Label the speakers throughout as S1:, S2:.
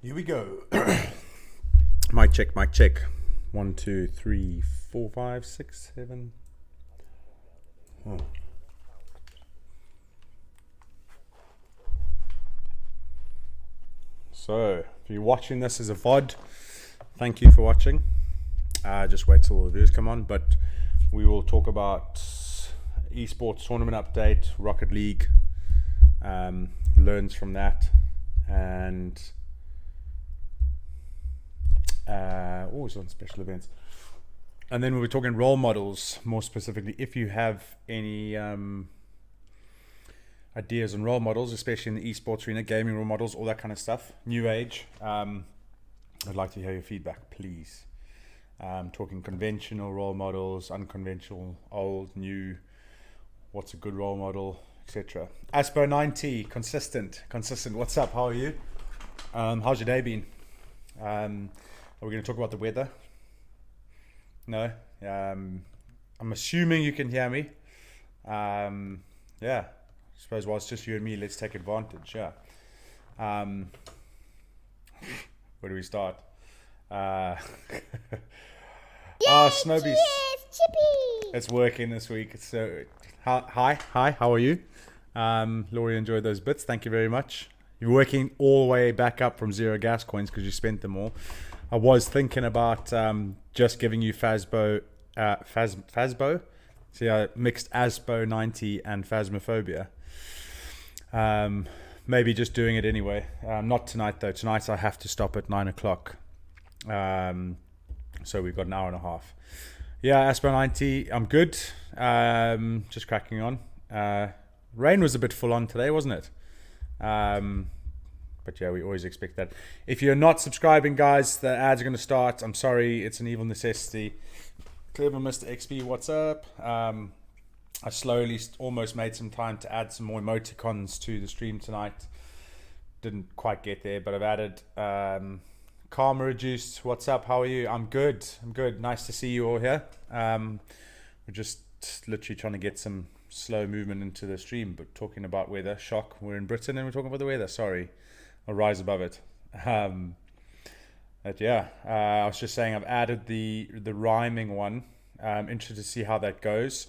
S1: Here we go. Mic check, mic check. 1, 2, 3, 4, 5, 6, 7. Oh. So, if you're watching this as a VOD, thank you for watching. Just wait till all the views come on, but we will talk about esports tournament update, Rocket League, learns from that, and always on special events. And then we'll be talking role models, more specifically, if you have any ideas on role models, especially in the esports arena, gaming role models, all that kind of stuff, new age. I'd like to hear your feedback, please. Talking conventional role models, unconventional, old, new, what's a good role model, etc. Aspo 90, consistent. What's up? How are you? How's your day been? Are we going to talk about the weather? No. I'm assuming you can hear me. Yeah. I suppose while it's just you and me, let's take advantage. Yeah. Where do we start? Snowby's.
S2: Cheers, Chippy.
S1: It's working this week. So, hi. How are you? Laurie enjoyed those bits. Thank you very much. You're working all the way back up from 0 gas coins because you spent them all. I was thinking about just giving you Fazbo. See, I mixed Aspo 90 and Phasmophobia. Maybe just doing it anyway. Not tonight though. Tonight I have to stop at 9 o'clock. So we've got an hour and a half. Yeah, Aspo 90. I'm good. Just cracking on. Rain was a bit full on today, wasn't it? But yeah, we always expect that. If you're not subscribing, guys, the ads are going to start. I'm sorry, it's an evil necessity. Clever Mr. XP, what's up? I slowly almost made some time to add some more emoticons to the stream tonight. Didn't quite get there, but I've added Karma Reduced. What's up? How are you? I'm good. Nice to see you all here. We're just literally trying to get some slow movement into the stream, but talking about weather. Shock. We're in Britain and we're talking about the weather. Sorry. I'll rise above it. But yeah, I was just saying I've added the rhyming one. Interested to see how that goes.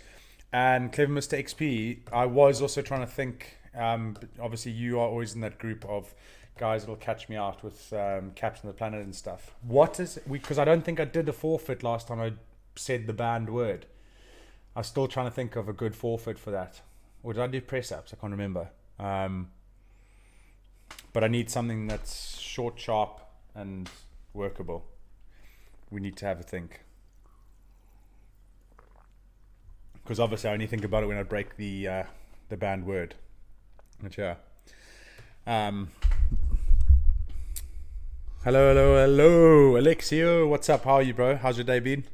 S1: And Clever Mr. XP, I was also trying to think, obviously you are always in that group of guys that'll catch me out with Captain of the Planet and stuff. What is it? Because I don't think I did the forfeit last time I said the banned word. I'm still trying to think of a good forfeit for that. Or did I do press ups? I can't remember. But I need something that's short, sharp, and workable. We need to have a think. Because obviously I only think about it when I break the banned word. But yeah. Hello, Alexio. What's up? How are you, bro? How's your day been?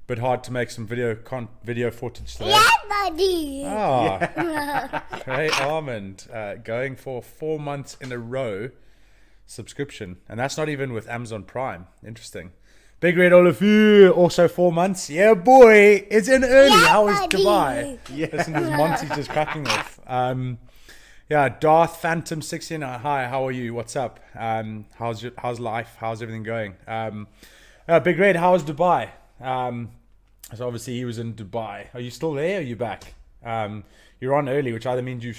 S1: Bit hard to make some video footage today.
S2: Yeah, buddy.
S1: Great Almond. Going for 4 months in a row subscription. And that's not even with Amazon Prime. Interesting. Big Red Olafur, also 4 months. Yeah, boy. It's in early.
S2: Yeah,
S1: How is
S2: buddy.
S1: Dubai? Yeah. Listen, this Monty's just cracking off. Yeah, Darth Phantom 16. Hi, how are you? What's up? How's life? How's everything going? Big Red, how is Dubai? So obviously he was in Dubai. Are you still there? Or are you back? You're on early, which either means you're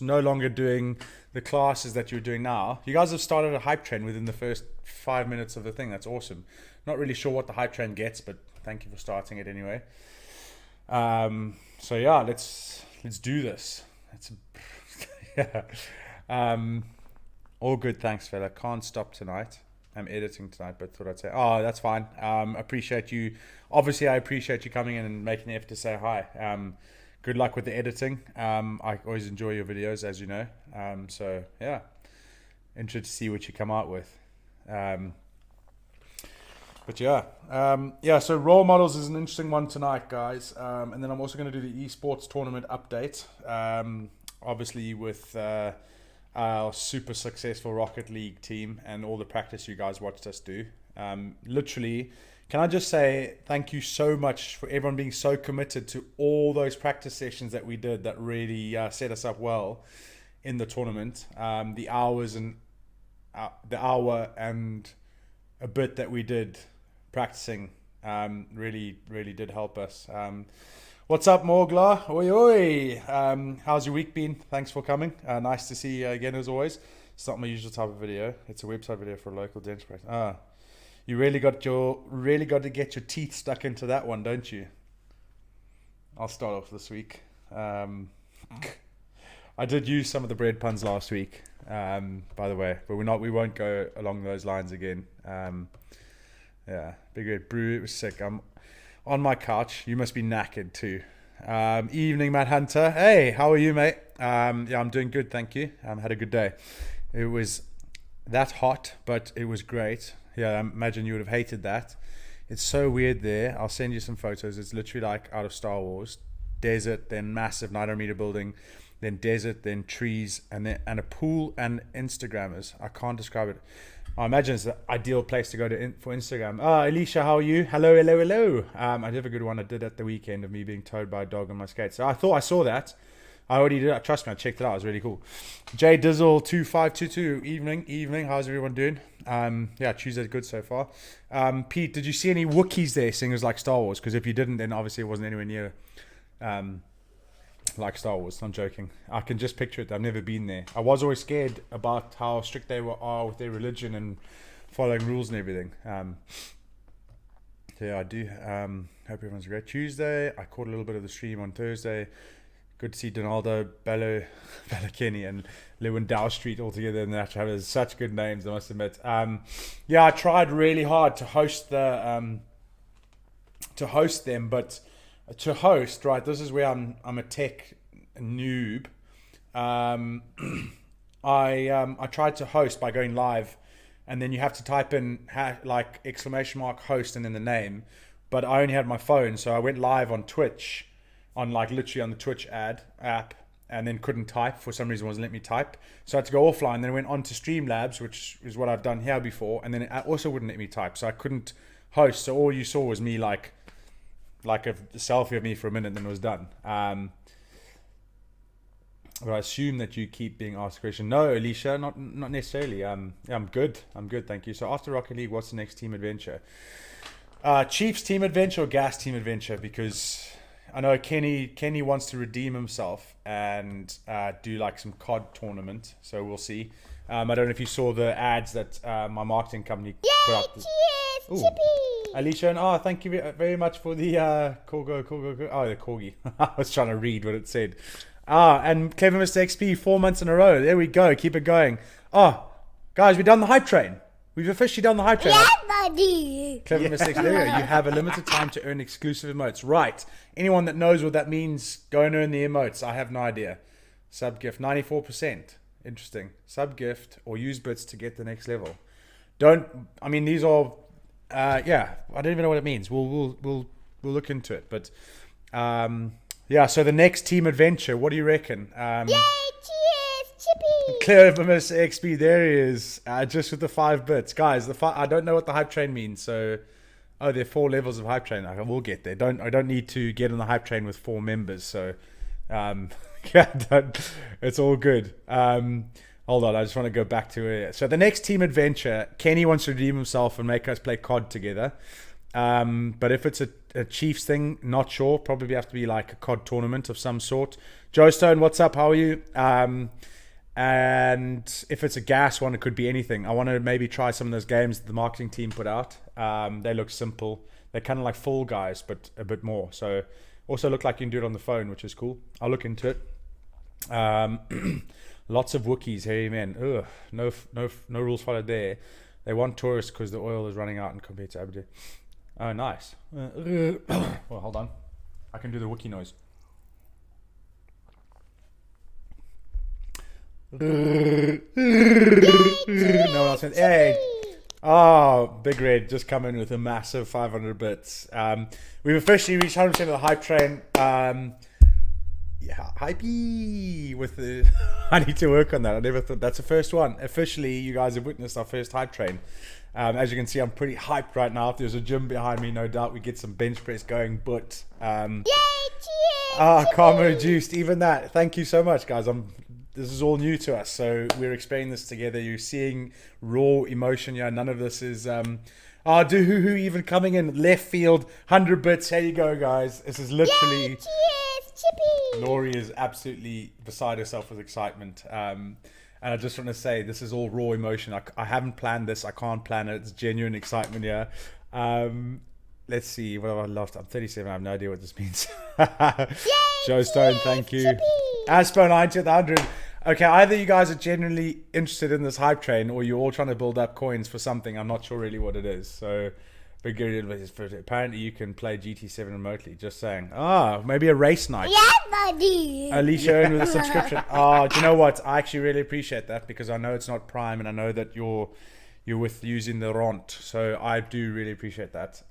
S1: no longer doing the classes that you're doing now. You guys have started a hype train within the first 5 minutes of the thing. That's awesome. Not really sure what the hype train gets, but thank you for starting it anyway. So yeah, let's do this. Yeah. All good, thanks, fella. Can't stop tonight. I'm editing tonight, but thought I'd say, that's fine. Appreciate you. Obviously, I appreciate you coming in and making the effort to say hi. Good luck with the editing. I always enjoy your videos, as you know. So yeah, interested to see what you come out with. But yeah, so role models is an interesting one tonight, guys. And then I'm also going to do the esports tournament update. Obviously with our super successful Rocket League team and all the practice you guys watched us do. Literally, can I just say thank you so much for everyone being so committed to all those practice sessions that we did that really set us up well in the tournament. The hours and the hour and a bit that we did practicing really did help us. What's up, Morgla? Oi, oi. How's your week been? Thanks for coming. Nice to see you again, as always. It's not my usual type of video. It's a website video for a local dentist practice. You really got to get your teeth stuck into that one, don't you? I'll start off this week. I did use some of the bread puns last week, by the way, but we won't go along those lines again. Yeah, Big Red Brew, it was sick. I'm on my couch. You must be knackered too. Evening, Matt Hunter. Hey, how are you, mate? Yeah, I'm doing good, thank you. Had a good day. It was that hot, but it was great. Yeah, I imagine you would have hated that. It's so weird there. I'll send you some photos. It's literally like out of Star Wars. Desert, then massive 900-meter building, then desert, then trees, and a pool and Instagrammers. I can't describe it. I imagine it's the ideal place to go to for Instagram. Alicia, how are you? Hello. I did have a good one I did at the weekend of me being towed by a dog on my skates. So I thought I saw that. I already did. Trust me, I checked it out. It was really cool. J Dizzle 2522. Evening. How's everyone doing? Yeah, Tuesday's good so far. Pete, did you see any Wookiees there singers like Star Wars? Because if you didn't, then obviously it wasn't anywhere near like Star Wars. I'm joking. I can just picture it. I've never been there. I was always scared about how strict they are with their religion and following rules and everything. So yeah, I do. Hope everyone's a great Tuesday. I caught a little bit of the stream on Thursday. Good to see Donaldo, Bellakini and Lewandowski Street all together in that. There's such good names, I must admit. Yeah, I tried really hard to host them, but to host, right, this is where I'm a tech noob. I tried to host by going live, and then you have to type in like !host and then the name, but I only had my phone, so I went live on Twitch, literally on the Twitch app, and then couldn't type. For some reason, it wasn't letting me type, so I had to go offline. Then I went on to Streamlabs, which is what I've done here before, and then it also wouldn't let me type, so I couldn't host. So all you saw was me like a selfie of me for a minute, then it was done. But I assume that you keep being asked a question. No, Alicia, not necessarily. Yeah, I'm good, thank you. So after Rocket League, what's the next team adventure? Chiefs team adventure or Gas team adventure? Because I know Kenny wants to redeem himself and do like some COD tournament. So we'll see. I don't know if you saw the ads that my marketing company put out.
S2: Cheers, Chippy.
S1: Alicia, and thank you very much for the Corgo. Oh, the Corgi. I was trying to read what it said. And Clever Mr. XP, 4 months in a row. There we go. Keep it going. Guys, we've done the hype train. We've officially done the hype train.
S2: Yeah, buddy.
S1: Clever Mr. XP, you have a limited time to earn exclusive emotes. Right. Anyone that knows what that means, go and earn the emotes. I have no idea. Sub gift, 94%. Interesting. Sub gift or use bits to get the next level. These are... yeah, I don't even know what it means. We'll look into it, but yeah. So the next team adventure, what do you reckon?
S2: Yay! Cheers, Chippy.
S1: Clever Mr. XP, there he is. Just with the 5 bits, guys. I don't know what the hype train means. So, there are 4 levels of hype train. We'll get there. I don't need to get on the hype train with 4 members. So, yeah, it's all good. Hold on, I just want to go back to it. So the next team adventure, Kenny wants to redeem himself and make us play COD together. But if it's a Chiefs thing, not sure. Probably have to be like a COD tournament of some sort. Joe Stone, what's up? How are you? And if it's a gas one, it could be anything. I want to maybe try some of those games that the marketing team put out. They look simple. They're kind of like Fall Guys, but a bit more. So also look like you can do it on the phone, which is cool. I'll look into it. Lots of Wookiees, hairy men. Ugh, no rules followed there. They want tourists because the oil is running out and compared to Abu Dhabi. Oh, nice. Well, hold on. I can do the Wookiee noise. No one else can. Hey. Oh, Big Red just come in with a massive 500 bits. We've officially reached 100% of the hype train. Yeah, hypey with the... I need to work on that. I never thought... That's the first one. Officially, you guys have witnessed our first hype train. As you can see, I'm pretty hyped right now. If there's a gym behind me, no doubt we get some bench press going. But...
S2: Yay, cheers!
S1: Karma reduced. Even that. Thank you so much, guys. I'm this is all new to us, so we're explaining this together. You're seeing raw emotion. Yeah, none of this is Doohoo even coming in left field, 100 bits. Here you go, guys. This is literally.
S2: Yay, cheers, Chippy.
S1: Laurie is absolutely beside herself with excitement. And I just want to say, this is all raw emotion. I haven't planned this. I can't plan it. It's genuine excitement here. Let's see. What have I lost? I'm 37. I have no idea what this means. Joe Stone, thank you.
S2: Chippy.
S1: Aspo 90 at the 100. Okay, either you guys are genuinely interested in this hype train, or you're all trying to build up coins for something. I'm not sure really what it is. So, apparently you can play GT7 remotely. Just saying. Maybe a race night.
S2: Yeah, buddy.
S1: Alicia Owen with a subscription. Do you know what? I actually really appreciate that, because I know it's not Prime, and I know that you're with using the Ront. So I do really appreciate that.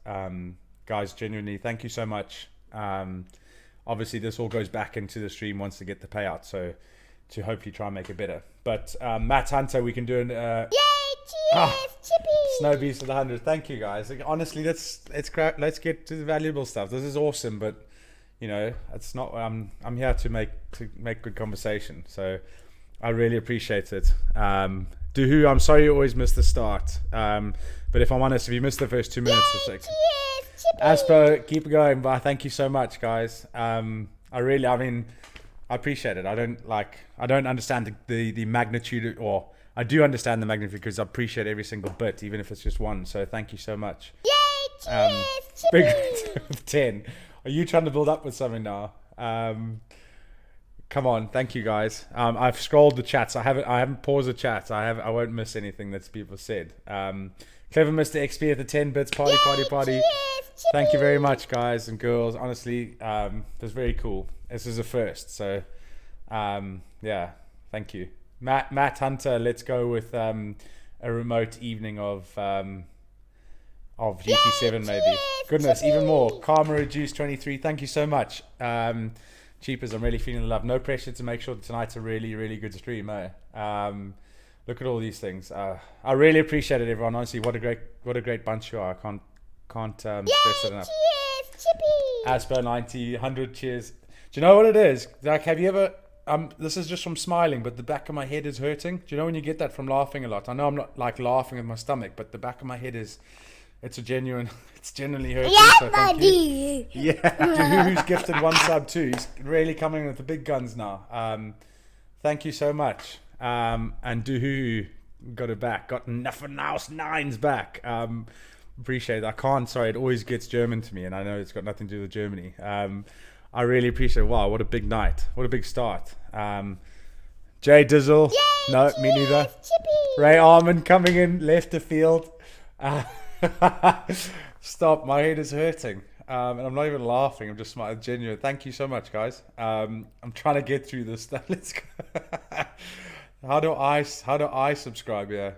S1: Guys, genuinely, thank you so much. Obviously, this all goes back into the stream once they get the payout. So to hopefully try and make it better. But Matt Hunter, we can do an...
S2: Yay, cheers, Chippy.
S1: Snow Beast with 100. Thank you, guys. Like, honestly, let's get to the valuable stuff. This is awesome, but you know, it's not. I'm here to make good conversation. So I really appreciate it. Doohoo, I'm sorry you always miss the start. But if I'm honest, if you missed the first 2 minutes or six, Aspo, keep it going. But thank you so much, guys. I appreciate it. I don't understand the magnitude, or I do understand the magnitude, because I appreciate every single bit, even if it's just one. So thank you so much.
S2: Yay, cheers,
S1: Big
S2: Chippy.
S1: 10. Are you trying to build up with something now? Come on, thank you, guys. I've scrolled the chats. I haven't paused the chats. I won't miss anything that people said. Clever Mr. XP at the 10 bits. Party.
S2: Cheers,
S1: Thank you very much, guys and girls. Honestly, that's very cool. This is a first. So, yeah, thank you. Matt Hunter, let's go with a remote evening of GT7 maybe. Goodness, even more. Karma Reduced 23. Thank you so much. Cheapers, I'm really feeling the love. No pressure to make sure that tonight's a really, really good stream, eh? Look at all these things. I really appreciate it, everyone. Honestly, what a great bunch you are. I can't stress it enough.
S2: Cheers, Chippy.
S1: Asper 90, 100 cheers. Do you know what it is? Like, have you ever... this is just from smiling, but the back of my head is hurting. Do you know when you get that from laughing a lot? I know I'm not like laughing with my stomach, but the back of my head is... It's genuinely hurting.
S2: Yeah,
S1: so thank you.
S2: buddy.
S1: Yeah, who's gifted 1 sub too. He's really coming with the big guns now. Thank you so much. And Doohoo got it back. Got Nuffenhaus 9's back. Appreciate it. Sorry, it always gets German to me, and I know it's got nothing to do with Germany. I really appreciate it. Wow, what a big night. What a big start. Jay Dizzle.
S2: Yay,
S1: No, me
S2: cheers,
S1: neither.
S2: Chippy.
S1: Ray Armand coming in, left the field. Stop, my head is hurting. And I'm not even laughing, I'm just smiling. Genuine. Thank you so much, guys. I'm trying to get through this stuff. Let's go. How do I subscribe here?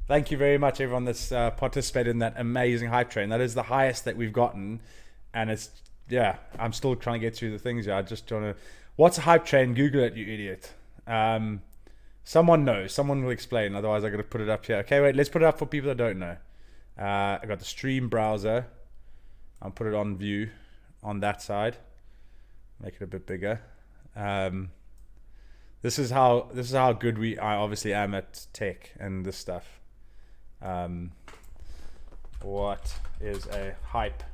S1: Thank you very much, everyone that's participated in that amazing hype train. That is the highest that we've gotten, and it's I'm still trying to get through the things. I just trying to. What's a hype train? Google it, you idiot. Someone knows. Someone will explain. Otherwise, I got to put it up here. Okay, wait. Let's put it up for people that don't know. I got the stream browser. I'll put it on view on that side. Make it a bit bigger. This is how good I obviously am at tech and this stuff. What is a hype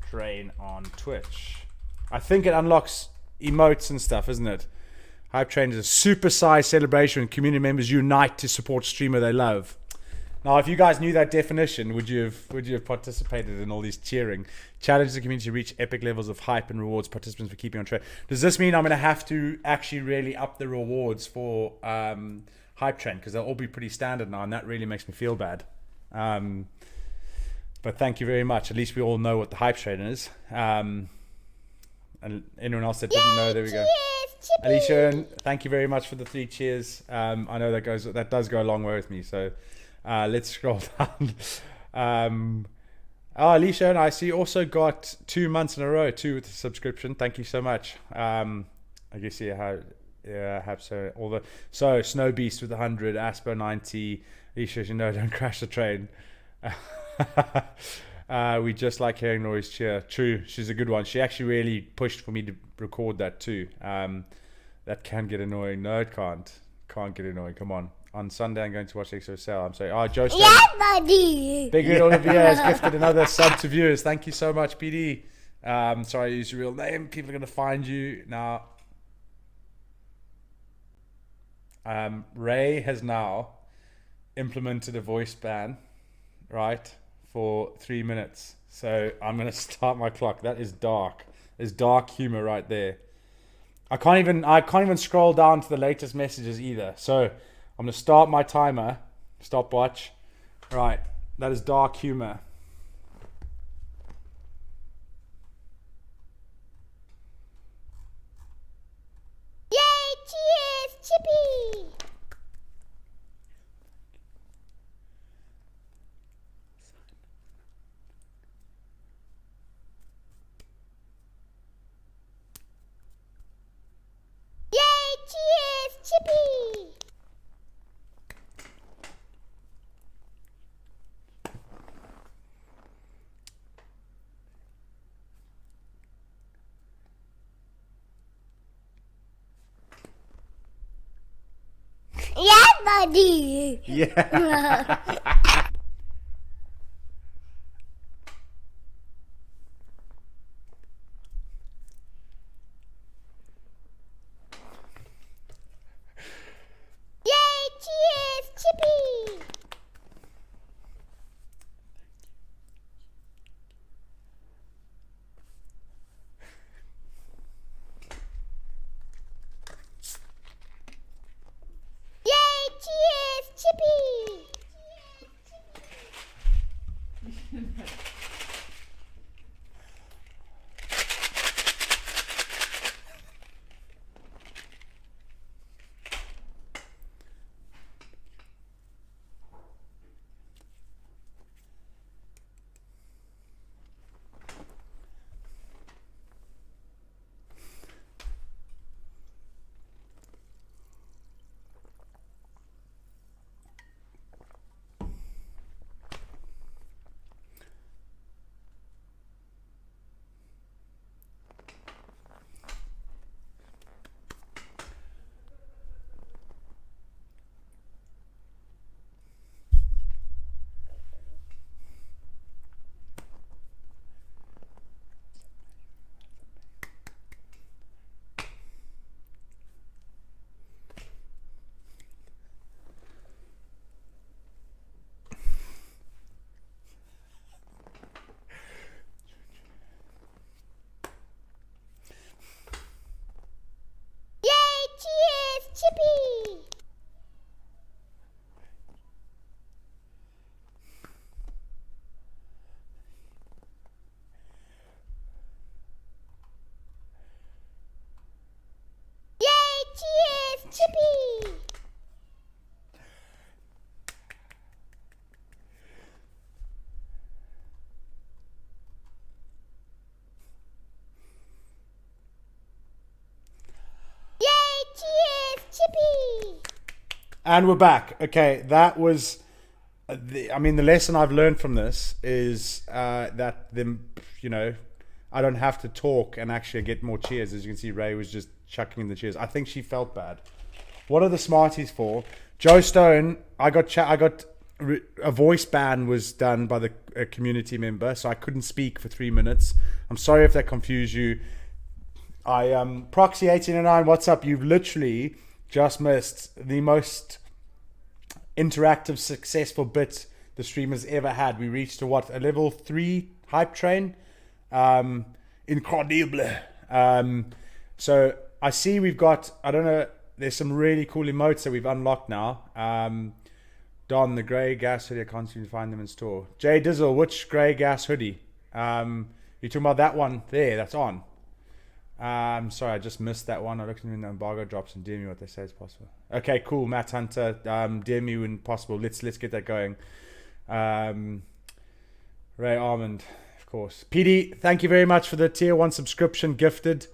S1: train on Twitch? I think it unlocks emotes and stuff, isn't it? Hype train is a super-sized celebration when community members unite to support streamer they love. Now, if you guys knew that definition, would you have participated in all these cheering? Challenge the community to reach epic levels of hype and rewards participants for keeping on track. Does this mean I'm going to have to actually really up the rewards for hype train? Because they'll all be pretty standard now, and that really makes me feel bad. But thank you very much. At least we all know what the hype train is. And anyone else that didn't know, there we go. Alicia, thank you very much for the 3 cheers. I know that does go a long way with me. So let's scroll down. Alicia, I see you also got 2 months in a row too with the subscription. Thank you so much. I guess so Snow Beast with 100, Asper 90. Alicia, don't crash the train. We just like hearing Laurie's cheer. True, she's a good one. She actually really pushed for me to record that too. That can get annoying. No, it can't. Can't get annoying. Come on. On Sunday, I'm going to watch XOSL. I'm sorry. Oh, Joe Stone.
S2: Yeah, buddy.
S1: Big Red Olivia has gifted another sub to viewers. Thank you so much, PD. Sorry, I used your real name. People are going to find you now. Ray has now implemented a voice ban, right, for 3 minutes. So I'm going to start my clock. That is dark. There's dark humor right there. I can't even scroll down to the latest messages either. So I'm going to start my timer. Stopwatch. Right. That is dark humor.
S2: Yay, cheers, Chippy. Yay, cheers, Chippy. Yeah, buddy.
S1: Yeah.
S2: Yay, cheers, Chippy. Yay, cheers, Chippy. Yay, cheers, Chippy. Yay, cheers, Chippy. Yay, cheers, Chippy.
S1: And we're back. Okay, that was. The lesson I've learned from this is that I don't have to talk and actually get more cheers. As you can see, Ray was just chucking in the cheers. I think she felt bad. What are the Smarties for? Joe Stone, I got a voice ban was done by a community member, so I couldn't speak for 3 minutes. I'm sorry if that confused you. Proxy 1809, what's up? You've literally just missed the most interactive, successful bit the stream has ever had. We reached to a level 3 hype train. Incredible. So I see we've got, I don't know, there's some really cool emotes that we've unlocked now. Don, the grey gas hoodie, I can't seem to find them in store. Jay Dizzle, which grey gas hoodie? You're talking about that one there, that's on. Sorry, I just missed that one. I looked in the embargo drops and DM me what they say is possible. Okay, cool. Matt Hunter, DM me when possible. Let's get that going. Ray Armand, of course. PD, thank you very much for the tier 1 subscription gifted.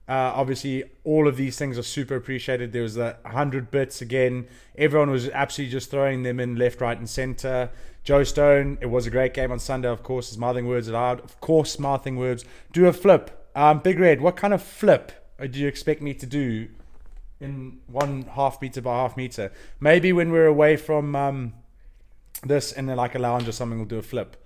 S1: Obviously, all of these things are super appreciated. There was 100 bits again. Everyone was absolutely just throwing them in left, right, and center. Joe Stone, it was a great game on Sunday, of course. Is mouthing words aloud. Of course, mouthing words. Do a flip. Big Red, what kind of flip do you expect me to do in 1.5 meter by half meter? Maybe when we're away from this in like a lounge or something, we'll do a flip.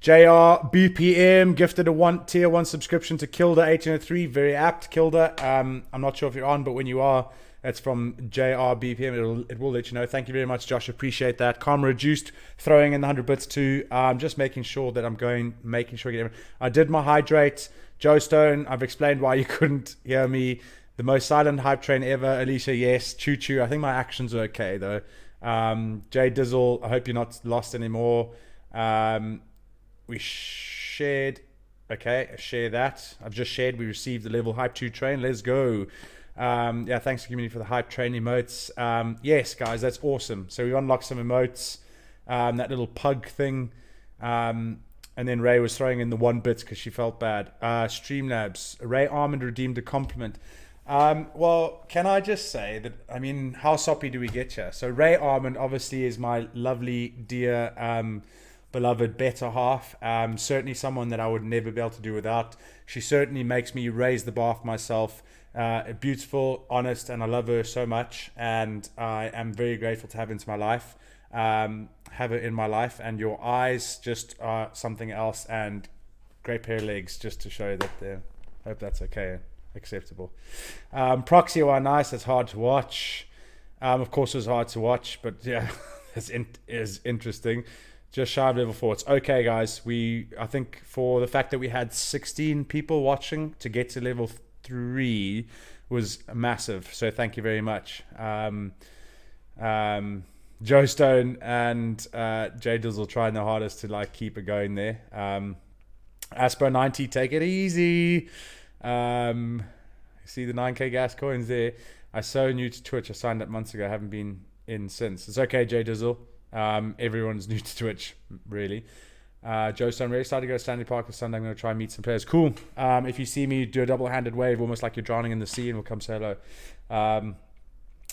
S1: JR BPM gifted a tier 1 subscription to Kilda 1803. Very apt, Kilda. I'm not sure if you're on, but when you are, it's from JR BPM. It will let you know. Thank you very much, Josh. Appreciate that. Karma Reduced throwing in the 100 bits too. Just making sure that making sure I get everything. I did my hydrate. Joe Stone, I've explained why you couldn't hear me. The most silent hype train ever. Alicia, yes. Choo choo. I think my actions are okay though. Jay Dizzle, I hope you're not lost anymore. We shared. Okay, share that. I've just shared. We received the level hype 2 train. Let's go. Yeah, thanks community for the hype train emotes. Yes, guys, that's awesome. So we unlocked some emotes. That little pug thing. And then Ray was throwing in the 1 bits because she felt bad. Streamlabs. Ray Armand redeemed a compliment. Well, can I just say that, I mean, how soppy do we get here? So Ray Armand obviously is my lovely, dear, beloved better half. Certainly someone that I would never be able to do without. She certainly makes me raise the bar for myself. Beautiful, honest, and I love her so much. And I am very grateful to have her into my life. Have it in my life, and your eyes just are something else, and great pair of legs just to show that they're, hope that's okay, acceptable. Proxy are nice. It's hard to watch. Of course it was hard to watch, but yeah, is interesting. Just shy of level 4. It's okay, guys. I think for the fact that we had 16 people watching to get to level 3 was massive, so thank you very much. Joe Stone and Jay Dizzle trying their hardest to like keep it going there. Aspo 90, take it easy. See the 9k gas coins there. I'm so new to Twitch. I signed up months ago. I haven't been in since. It's okay, Jay Dizzle. Everyone's new to Twitch, really. Joe Stone, really excited to go to Stanley Park this Sunday. I'm going to try and meet some players. Cool. If you see me do a double-handed wave, almost like you're drowning in the sea, and we'll come say hello.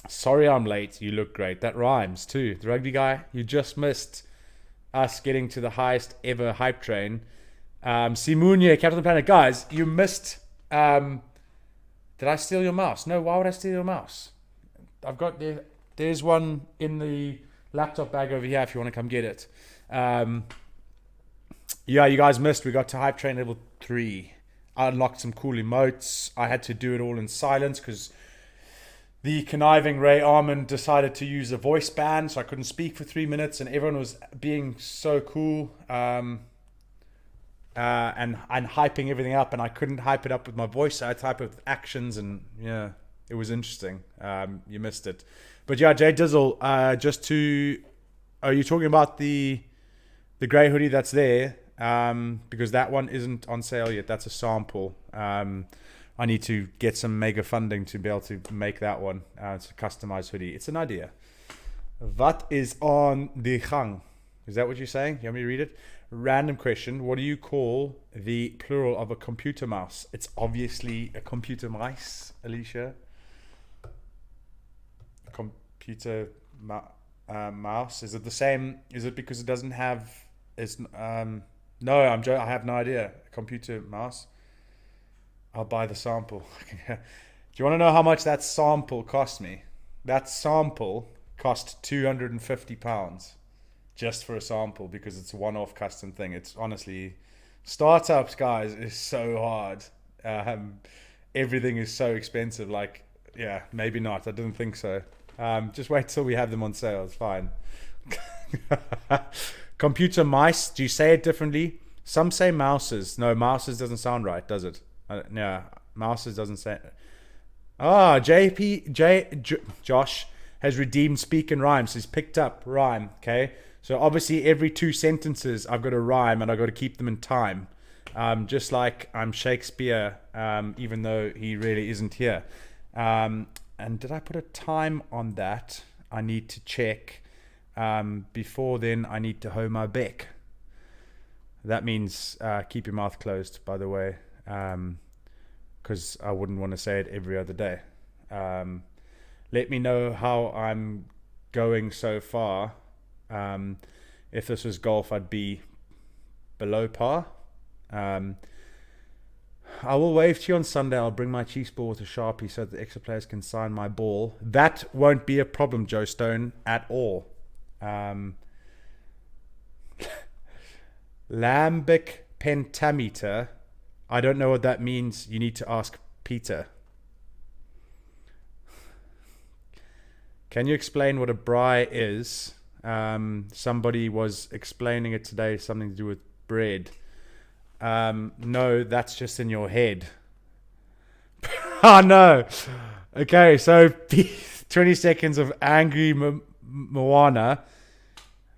S1: Sorry I'm late. You look great. That rhymes too. The rugby guy, you just missed us getting to the highest ever hype train. Simunia, Captain Planet. Guys, you missed... did I steal your mouse? No, why would I steal your mouse? I've got... There's one in the laptop bag over here if you want to come get it. Yeah, you guys missed. We got to hype train level 3. I unlocked some cool emotes. I had to do it all in silence because... the conniving Ray Armand decided to use a voice ban, so I couldn't speak for 3 minutes, and everyone was being so cool and hyping everything up, and I couldn't hype it up with my voice, so I type it with actions, and yeah, it was interesting. You missed it. But yeah, Jay Dizzle, are you talking about the grey hoodie that's there? Because that one isn't on sale yet. That's a sample. I need to get some mega funding to be able to make that one. It's a customized hoodie. It's an idea. What is on the gang? Is that what you're saying? You want me to read it? Random question. What do you call the plural of a computer mouse? It's obviously a computer mice, Alicia. Computer mouse. Is it the same? Is it because it doesn't have... No, I have no idea. A computer mouse. I'll buy the sample. Do you want to know how much that sample cost me? That sample cost £250 just for a sample because it's a one-off custom thing. It's honestly, startups, guys, is so hard. Everything is so expensive. Like, yeah, maybe not. I didn't think so. Just wait till we have them on sale. It's fine. Computer mice. Do you say it differently? Some say mouses. No, mouses doesn't sound right, does it? No, mouses doesn't say. Josh has redeemed speak and rhyme, so he's picked up rhyme. Okay, so obviously every 2 sentences I've got to rhyme, and I've got to keep them in time. Just like I'm Shakespeare, even though he really isn't here. And did I put a time on that? I need to check. Before then, I need to hoe my beck. That means keep your mouth closed, by the way. Because I wouldn't want to say it every other day. Let me know how I'm going so far. If this was golf, I'd be below par. I will wave to you on Sunday. I'll bring my Chiefs ball with a Sharpie so that the extra players can sign my ball. That won't be a problem, Joe Stone, at all. Lambic pentameter. I don't know what that means. You need to ask Peter. Can you explain what a braai is? Somebody was explaining it today, something to do with bread. No, that's just in your head. Oh no. Okay, so 20 seconds of angry Moana.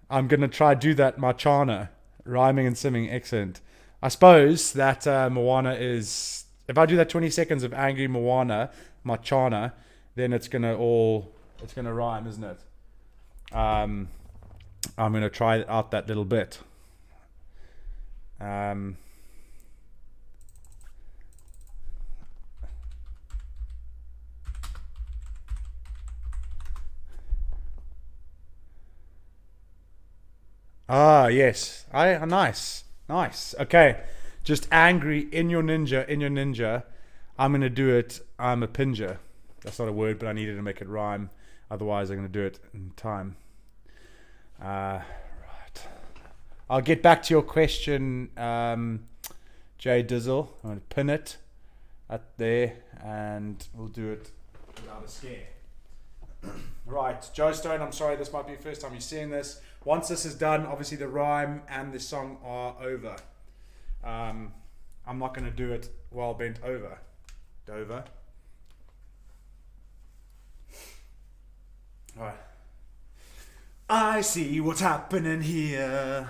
S1: I'm going to try do that Machana. Rhyming and singing, excellent. I suppose that Moana is... If I do that 20 seconds of angry Moana, Machana, then it's going to rhyme, isn't it? I'm going to try out that little bit. Yes. Nice. Okay. Just angry in your ninja. I'm going to do it. I'm a pinja. That's not a word, but I needed to make it rhyme. Otherwise, I'm going to do it in time. Right. I'll get back to your question, Jay Dizzle. I'm going to pin it up there, and we'll do it without a scare. Right, Joe Stone, I'm sorry, this might be the first time you're seeing this. Once this is done, obviously the rhyme and the song are over. I'm not going to do it while bent over. Dover. Alright. I see what's happening here.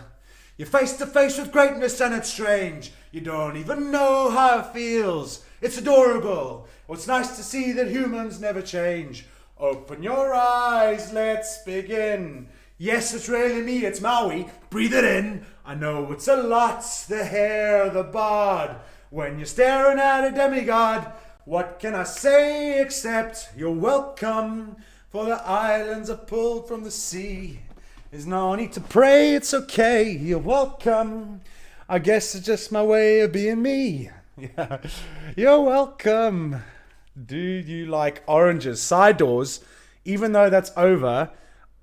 S1: You're face to face with greatness and it's strange. You don't even know how it feels. It's adorable. Oh, it's nice to see that humans never change. Open your eyes, let's begin. Yes, it's really me, it's Maui. Breathe it in. I know it's a lot, the hair, the bod. When you're staring at a demigod, what can I say except you're welcome? For the islands are pulled from the sea. There's no need to pray, it's okay. You're welcome. I guess it's just my way of being me. Yeah, you're welcome. Do you like oranges? Side doors, even though that's over,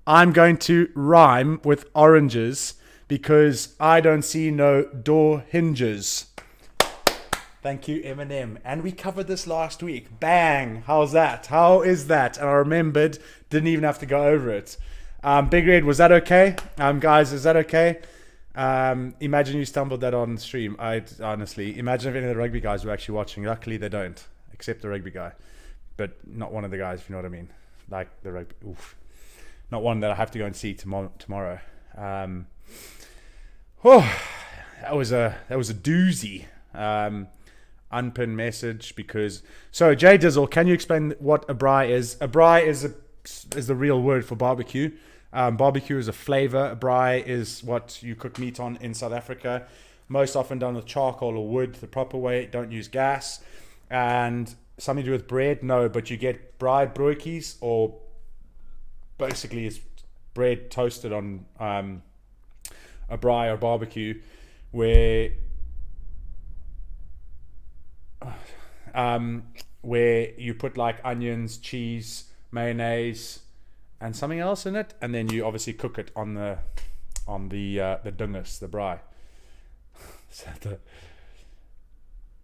S1: I'm going to rhyme with oranges because I don't see no door hinges. Thank you, Eminem. And we covered this last week. Bang! How's that? How is that? And I remembered, didn't even have to go over it. Big Red, was that okay? Guys, is that okay? Imagine you stumbled that on stream. Honestly, imagine if any of the rugby guys were actually watching. Luckily, they don't. Except the rugby guy, but not one of the guys, if you know what I mean. Like the rugby, not one that I have to go and see tomorrow. That was a doozy. Unpinned message because. So Jay Dizzle, can you explain what a braai is? A braai is the real word for barbecue. Barbecue is a flavor. A braai is what you cook meat on in South Africa, most often done with charcoal or wood the proper way. Don't use gas. And something to do with bread? No, but you get braai broodjies, or basically it's bread toasted on a braai or barbecue, where you put like onions, cheese, mayonnaise, and something else in it, and then you obviously cook it on the dungus, the braai.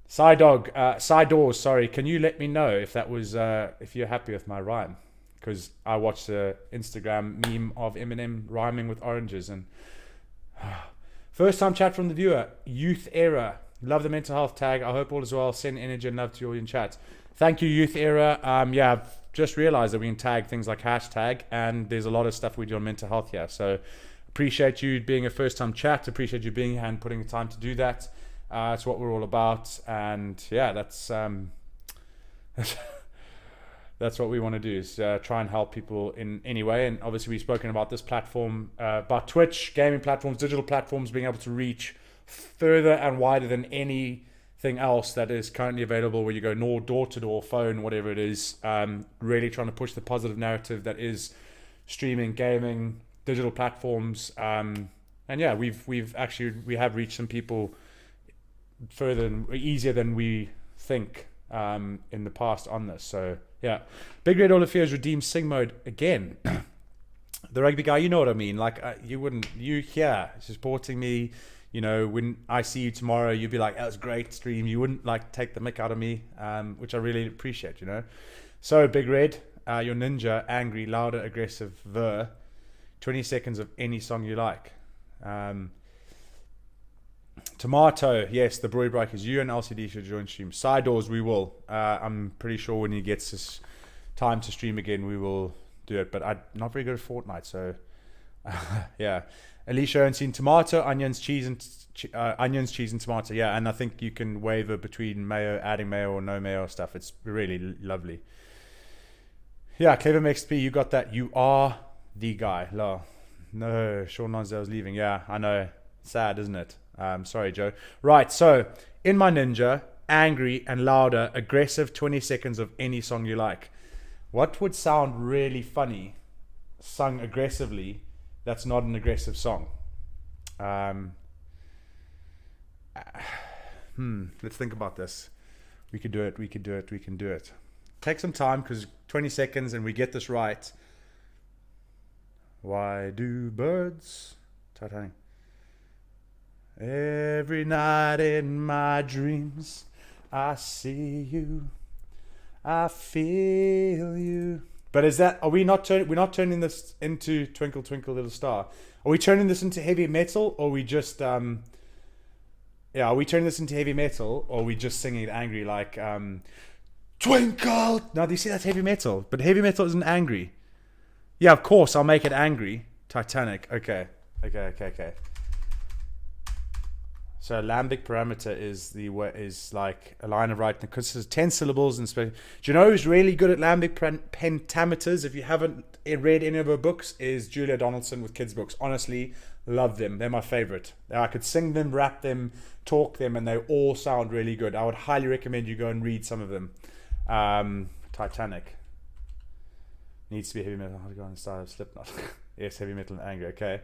S1: Side doors, sorry. Can you let me know if that was if you're happy with my rhyme? Because I watched the Instagram meme of Eminem rhyming with oranges. And first time chat from the viewer, Youth Era. Love the mental health tag. I hope all is well. Send energy and love to you all in chat. Thank you, Youth Era. Yeah, I've just realized that we can tag things like hashtag, and there's a lot of stuff we do on mental health here. So appreciate you being a first time chat. Appreciate you being here and putting the time to do that. It's what we're all about, and yeah, that's what we want to do, is try and help people in any way. And obviously we've spoken about this platform, about Twitch, gaming platforms, digital platforms, being able to reach further and wider than anything else that is currently available, where you go door to door, phone, whatever it is. Really trying to push the positive narrative that is streaming, gaming, digital platforms. And yeah, we have reached some people easier than we think in the past on this. So yeah, Big Red All of Fears redeems sing mode again. The rugby guy, you know what I mean. Like you supporting me. When I see you tomorrow, you'd be like, "That was a great stream." You wouldn't like take the mick out of me, which I really appreciate. So Big Red, your ninja, angry, louder, aggressive, 20 seconds of any song you like. Tomato, yes, the Braai Breakers. You and LCD should join stream. Side doors, we will. I'm pretty sure when he gets his time to stream again, we will do it. But I'm not very good at Fortnite, so yeah. Alicia Ernstine, tomato, onions, cheese, and tomato. Yeah, and I think you can waver between mayo, adding mayo or no mayo stuff. It's really lovely. Yeah, Clever MXP, you got that. You are the guy. No, Sean Lonsdale's leaving. Yeah, I know. Sad, isn't it? Sorry, Joe. Right, so in my ninja, angry and louder, aggressive, 20 seconds of any song you like. What would sound really funny sung aggressively that's not an aggressive song? Let's think about this. We can do it. Take some time, because 20 seconds and we get this right. Why do birds... Titanic. Every night in my dreams I see you, I feel you. But we're not turning this into Twinkle Twinkle Little Star. Are we turning this into heavy metal, or we just are we turning this into heavy metal, or are we just singing it angry like Twinkle? No, do you see, that's heavy metal, but heavy metal isn't angry. Yeah, of course I'll make it angry. Titanic. Okay. So lambic parameter is like a line of right, because there's 10 syllables and do you know who's really good at lambic pentameters? If you haven't read any of her books, is Julia Donaldson with kids books. Honestly, love them. They're my favorite. I could sing them, rap them, talk them, and they all sound really good. I would highly recommend you go and read some of them. Titanic needs to be heavy metal. How to go on the style of Slipknot. Yes, heavy metal and angry. Okay.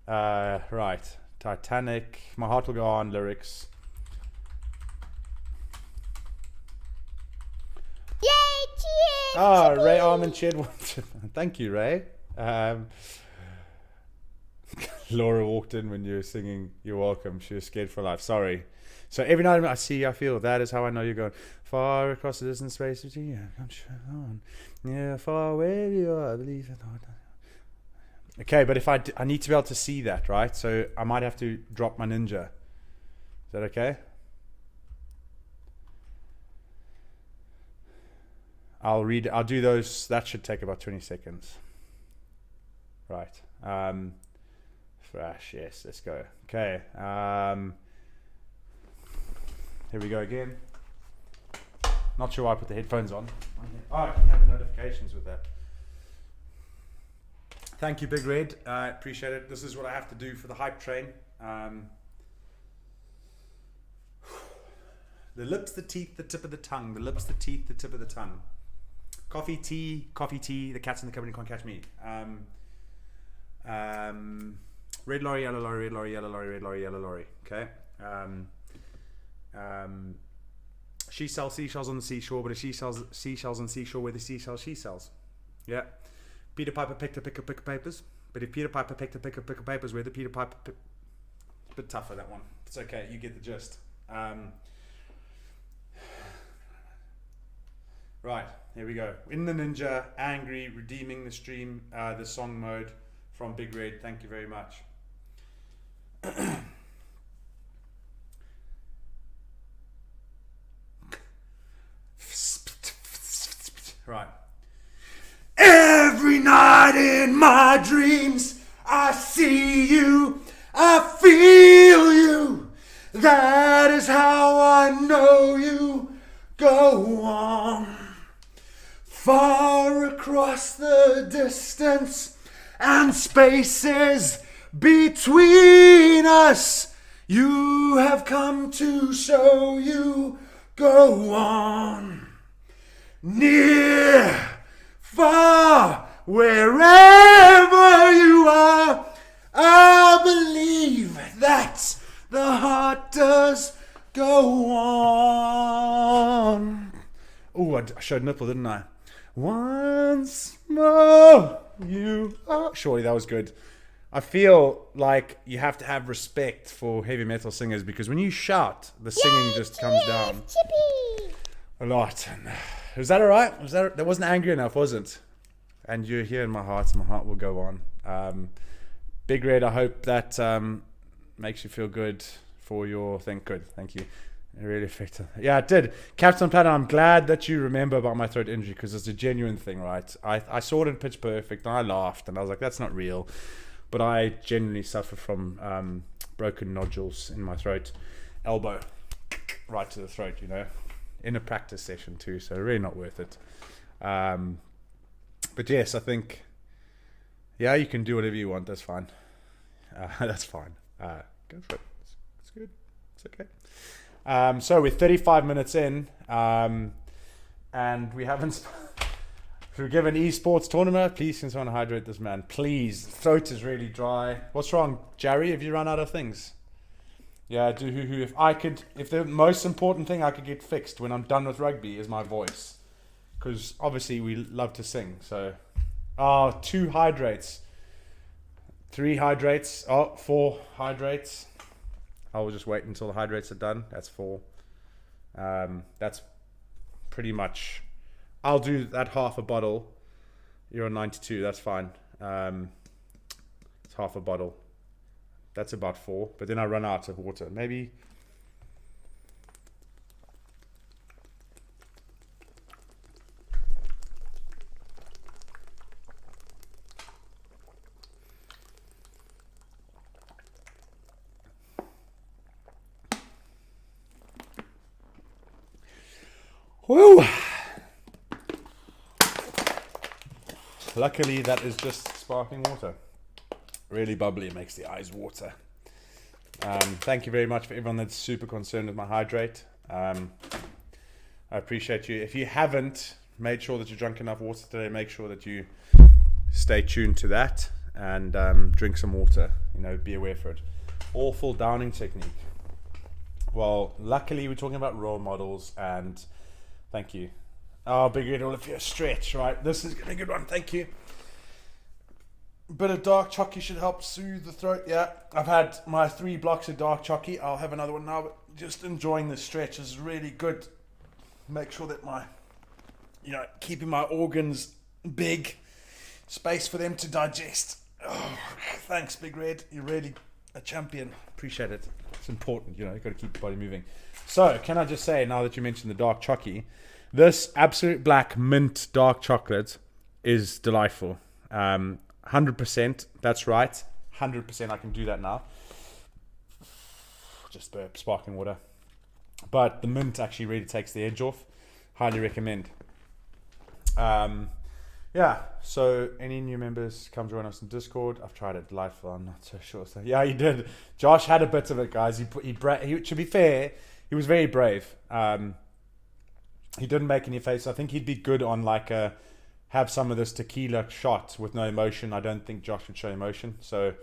S1: Right. Titanic, My Heart Will Go On, lyrics.
S2: Yay, cheers!
S1: Ah, Ray Armand Ched. Thank you, Ray. Laura walked in when you were singing You're Welcome. She was scared for life. Sorry. So every night I see you, I feel. That is how I know you're going. Far across the distant space between you. I'm sure on. Yeah, far away you are. I believe it. Okay, but if I need to be able to see that, right? So I might have to drop my ninja. Is that okay? I'll do those. That should take about 20 seconds. Right. Fresh, yes, let's go. Okay. Here we go again. Not sure why I put the headphones on. Oh, I can have the notifications with that. Thank you, Big Red. I appreciate it. This is what I have to do for the hype train. The lips, the teeth, the tip of the tongue. The lips, the teeth, the tip of the tongue. Coffee, tea. The cat's in the cupboard, you can't catch me. Red lorry, yellow lorry, red lorry, yellow lorry, red lorry, yellow lorry. Okay. She sells seashells on the seashore, but if she sells seashells on the seashore where the seashells she sells. Yeah. Peter Piper picked a pick of papers, but if Peter Piper picked a pick of papers, where the Peter Piper it's a bit tougher, that one. It's okay, you get the gist. Right, here we go. In the Ninja, angry, redeeming the stream, the song mode from Big Red. Thank you very much. Right. Every night in my dreams, I see you, I feel you. That is how I know you. Go on. Far across the distance and spaces between us, you have come to show you. Go on. Near, far, wherever you are, I believe that the heart does go Oh, I showed nipple, didn't I? Once more, you are. Surely that was good. I feel like you have to have respect for heavy metal singers because when you shout, the singing just comes down a lot. Was that all right? That wasn't angry enough, was it? And you're here in my heart, so my heart will go on. Big Red, I hope that makes you feel good for your thing. Good, thank you. It really affected. Yeah, it did. Captain Planet, I'm glad that you remember about my throat injury because it's a genuine thing, right? I saw it in Pitch Perfect and I laughed and I was like, that's not real. But I genuinely suffer from broken nodules in my throat. Elbow right to the throat, you know. In a practice session too, so really not worth it. But yes, I think, yeah, you can do whatever you want. That's fine. That's fine. Go for it. It's good. It's okay. So we're 35 minutes in, and we haven't. We're given esports tournament. Please, can someone hydrate this man? Please. Throat is really dry. What's wrong, Jerry? Have you run out of things? Yeah, do hoo. If the most important thing I could get fixed when I'm done with rugby is my voice, because obviously we love to sing. So, 2 hydrates, 3 hydrates, 4 hydrates. I will just wait until the hydrates are done. That's 4. That's pretty much. I'll do that half a bottle. You're on 92. That's fine. It's half a bottle. That's about 4. But then I run out of water. Maybe. Woo! Luckily, that is just sparkling water. Really bubbly, it makes the eyes water. Thank you very much for everyone that's super concerned with my hydrate. I appreciate you. If you haven't made sure that you drunk enough water today, make sure that you stay tuned to that and drink some water. You know, be aware for it. Awful downing technique. Well, luckily we're talking about role models and thank you. Oh, Big Red, all of you stretch, right? This is going to be a good one, thank you. Bit of dark chocolate should help soothe the throat. Yeah, I've had my 3 blocks of dark chocolate. I'll have another one now, but just enjoying the stretch is really good. Make sure that keeping my organs big, space for them to digest. Oh, thanks, Big Red. You're really a champion. Appreciate it. It's important, you've got to keep the body moving. So, can I just say, now that you mentioned the dark chocolate, this absolute black mint dark chocolate is delightful. 100%, that's right. 100%, I can do that now. Just burp, sparkling water. But the mint actually really takes the edge off. Highly recommend. Yeah, so any new members, come join us in Discord. I've tried it, delightful. I'm not so sure. So yeah, he did. Josh had a bit of it, guys. He to be fair, he was very brave. He didn't make any face. I think he'd be good on have some of this tequila shot with no emotion. I don't think Josh would show emotion. So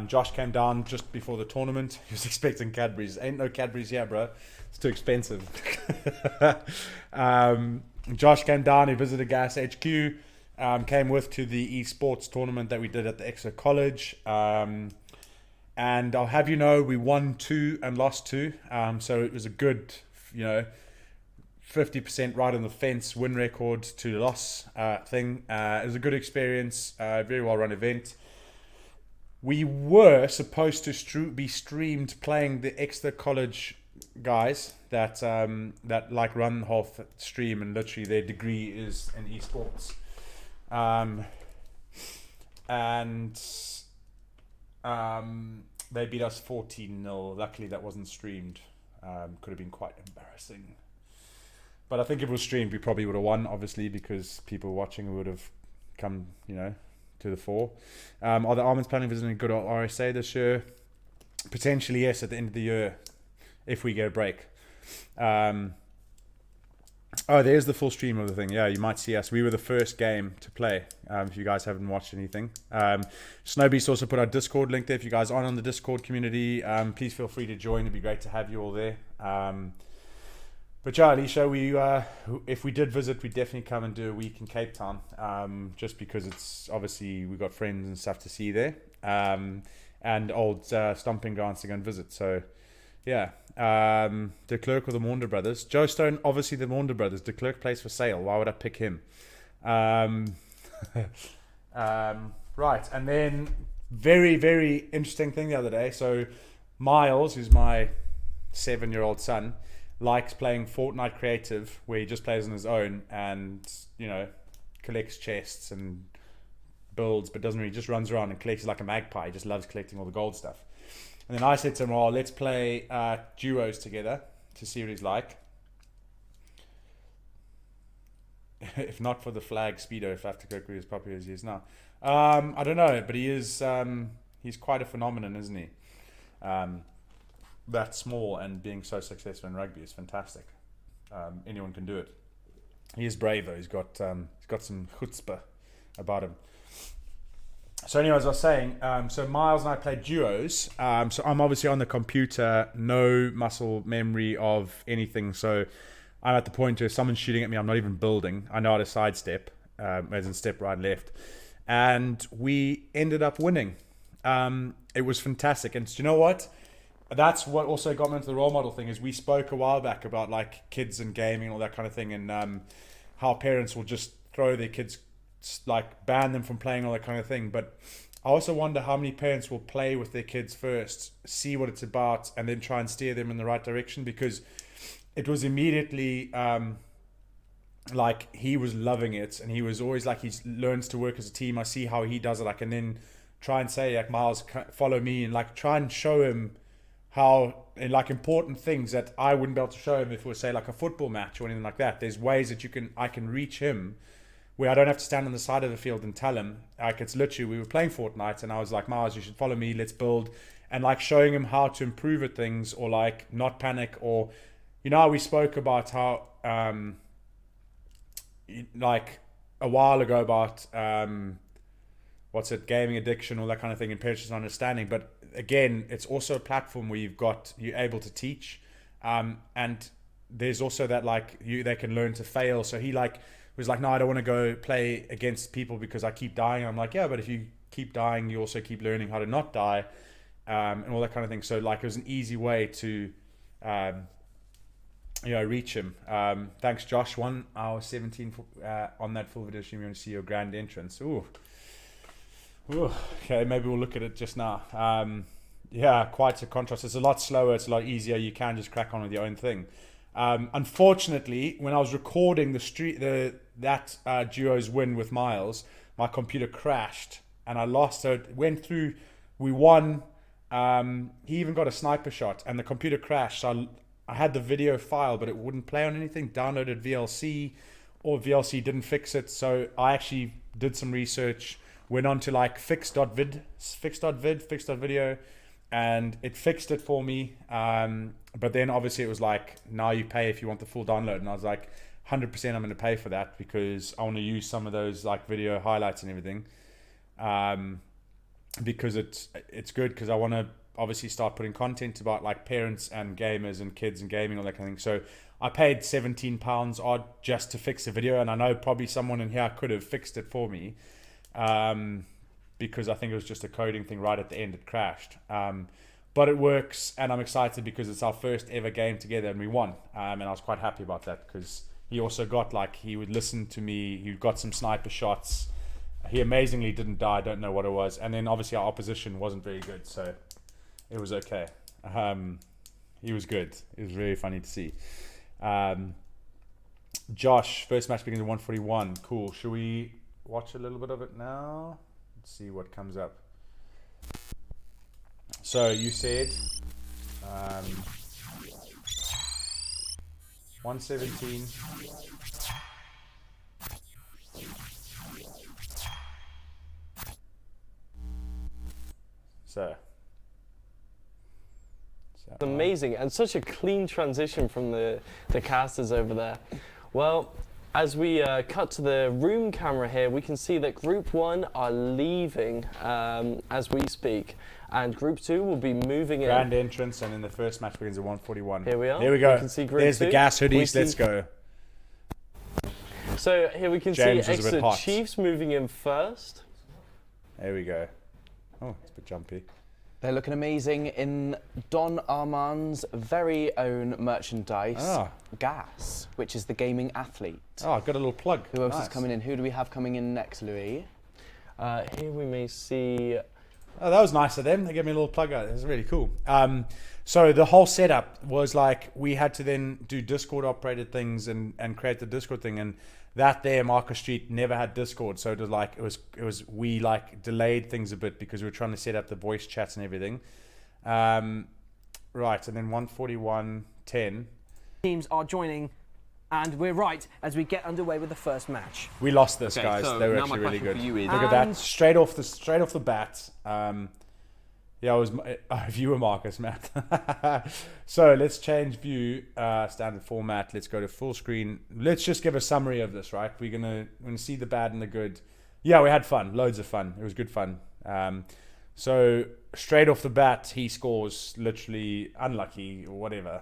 S1: Josh came down just before the tournament. He was expecting Cadbury's. Ain't no Cadbury's here, bro. It's too expensive. Josh came down. He visited Gas HQ. Came with to the esports tournament that we did at the Exeter College. And I'll have you know, we won 2 and lost 2. So it was a good, 50% right on the fence win record to loss thing. It was a good experience, very well run event. We were supposed to be streamed playing the Exeter College guys that run the whole stream, and literally their degree is in esports. They beat us 14-0. Luckily that wasn't streamed. Could have been quite embarrassing. But I think if it was streamed, we probably would have won, obviously, because people watching would have come, to the fore. Are the Almonds planning visiting a good old RSA this year? Potentially, yes, at the end of the year, if we get a break. There's the full stream of the thing. Yeah, you might see us. We were the first game to play, if you guys haven't watched anything. Snowbeast also put our Discord link there. If you guys aren't on the Discord community, please feel free to join. It'd be great to have you all there. But yeah, Alicia, if we did visit, we'd definitely come and do a week in Cape Town, just because it's obviously we've got friends and stuff to see there, and old stomping grounds to go and visit. So, yeah, De Klerk or the Maunder brothers. Joe Stone, obviously the Maunder brothers. De Klerk plays for sale. Why would I pick him? Right, and then very, very interesting thing the other day. So Miles, who's my 7-year-old son, likes playing Fortnite creative, where he just plays on his own and, you know, collects chests and builds, but doesn't really, just runs around and collects like a magpie. He just loves collecting all the gold stuff. And then I said to him, well, let's play duos together to see what he's like. If not for the flag Speedo, if Affleck is as popular as he is now. I don't know, but he is, he's quite a phenomenon, isn't he? That small and being so successful in rugby is fantastic. Anyone can do it. He is brave though. He's got some chutzpah about him. So anyway, as I was saying, so Miles and I play duos. So I'm obviously on the computer, no muscle memory of anything. So I'm at the point where if someone's shooting at me, I'm not even building. I know how to sidestep, as in step right, left. And we ended up winning. It was fantastic. And do you know what? That's what also got me into the role model thing, is we spoke a while back about like kids and gaming and all that kind of thing, and how parents will just throw their kids, like ban them from playing, all that kind of thing. But I also wonder how many parents will play with their kids first, see what it's about, and then try and steer them in the right direction, because it was immediately like he was loving it, and he was always like, he learns to work as a team. I see how he does it. I can then try and say, like, Miles, follow me, and like try and show him how, and like important things that I wouldn't be able to show him if it was, say, like a football match or anything like that. There's ways that I can reach him where I don't have to stand on the side of the field and tell him. Like, it's literally, we were playing Fortnite and I was like, Miles, you should follow me, let's build, and like showing him how to improve at things, or like not panic, or, you know, we spoke about how like a while ago about gaming addiction, all that kind of thing, and parents just not understanding. But again, it's also a platform where you're able to teach, and there's also that like they can learn to fail. So he like was like, no, I don't want to go play against people because I keep dying. I'm like, yeah, but if you keep dying, you also keep learning how to not die, and all that kind of thing. So like it was an easy way to reach him. Thanks, Josh. 1 hour 17 on that full video stream. You want to see your grand entrance. Ooh, okay, maybe we'll look at it just now. Yeah, quite a contrast. It's a lot slower. It's a lot easier. You can just crack on with your own thing. Unfortunately, when I was recording that duo's win with Miles, my computer crashed and I lost. So it went through. We won. He even got a sniper shot, and the computer crashed. So I had the video file, but it wouldn't play on anything. Downloaded VLC, or VLC didn't fix it. So I actually did some research, went on to like fix.video, and it fixed it for me. But then obviously it was like, now you pay if you want the full download. And I was like, 100% I'm going to pay for that, because I want to use some of those like video highlights and everything. Because it's good, because I want to obviously start putting content about like parents and gamers and kids and gaming, all that kind of thing. So I paid £17 odd just to fix the video, and I know probably someone in here could have fixed it for me, because I think it was just a coding thing right at the end. It crashed, but it works, and I'm excited because it's our first ever game together and we won, and I was quite happy about that, because he also got like, he would listen to me, he got some sniper shots, he amazingly didn't die, I don't know what it was, and then obviously our opposition wasn't very good, so it was okay. He was good. It was really funny to see. Josh, first match begins at 141. Cool. Should we watch a little bit of it now? Let's see what comes up. So you said 117. So
S3: amazing, and such a clean transition from the casters over there. Well, as we cut to the room camera here, we can see that Group 1 are leaving as we speak. And Group 2 will be moving in.
S1: Grand entrance, and then the first match begins at 1:41.
S3: Here we are.
S1: There we go.
S3: You can see Group
S1: There's
S3: 2.
S1: the gas
S3: We
S1: hoodies.
S3: see-
S1: Let's go.
S3: So here we can
S1: James
S3: see
S1: was a bit
S3: Exeter
S1: hot.
S3: Chiefs moving in first.
S1: There we go. Oh, it's a bit jumpy.
S4: They're looking amazing in Don Armand's very own merchandise, Gas, which is the gaming athlete.
S1: Oh, I've got a little plug.
S4: Who else
S1: Nice.
S4: is coming in? Who do we have coming in next, Louis?
S3: Here we may see.
S1: Oh, that was nice of them. They gave me a little plug out. It was really cool. So the whole setup was like we had to then do Discord operated things and create the Discord thing, and that there Marcus Street never had Discord, so it was like we like delayed things a bit because we were trying to set up the voice chats and everything. Right, and then 1:41:10.
S5: Teams are joining, and we're right as we get underway with the first match.
S1: We lost this,
S6: Okay,
S1: guys.
S6: so
S1: They were
S6: now my
S1: actually really
S6: question
S1: good.
S6: for you is-
S1: Look at that,
S5: And-
S1: straight off the bat. Yeah, it was viewer Marcus, Matt. So let's change view, standard format. Let's go to full screen. Let's just give a summary of this, right? We're gonna see the bad and the good. Yeah, we had fun, loads of fun. It was good fun. So straight off the bat, he scores literally unlucky or whatever.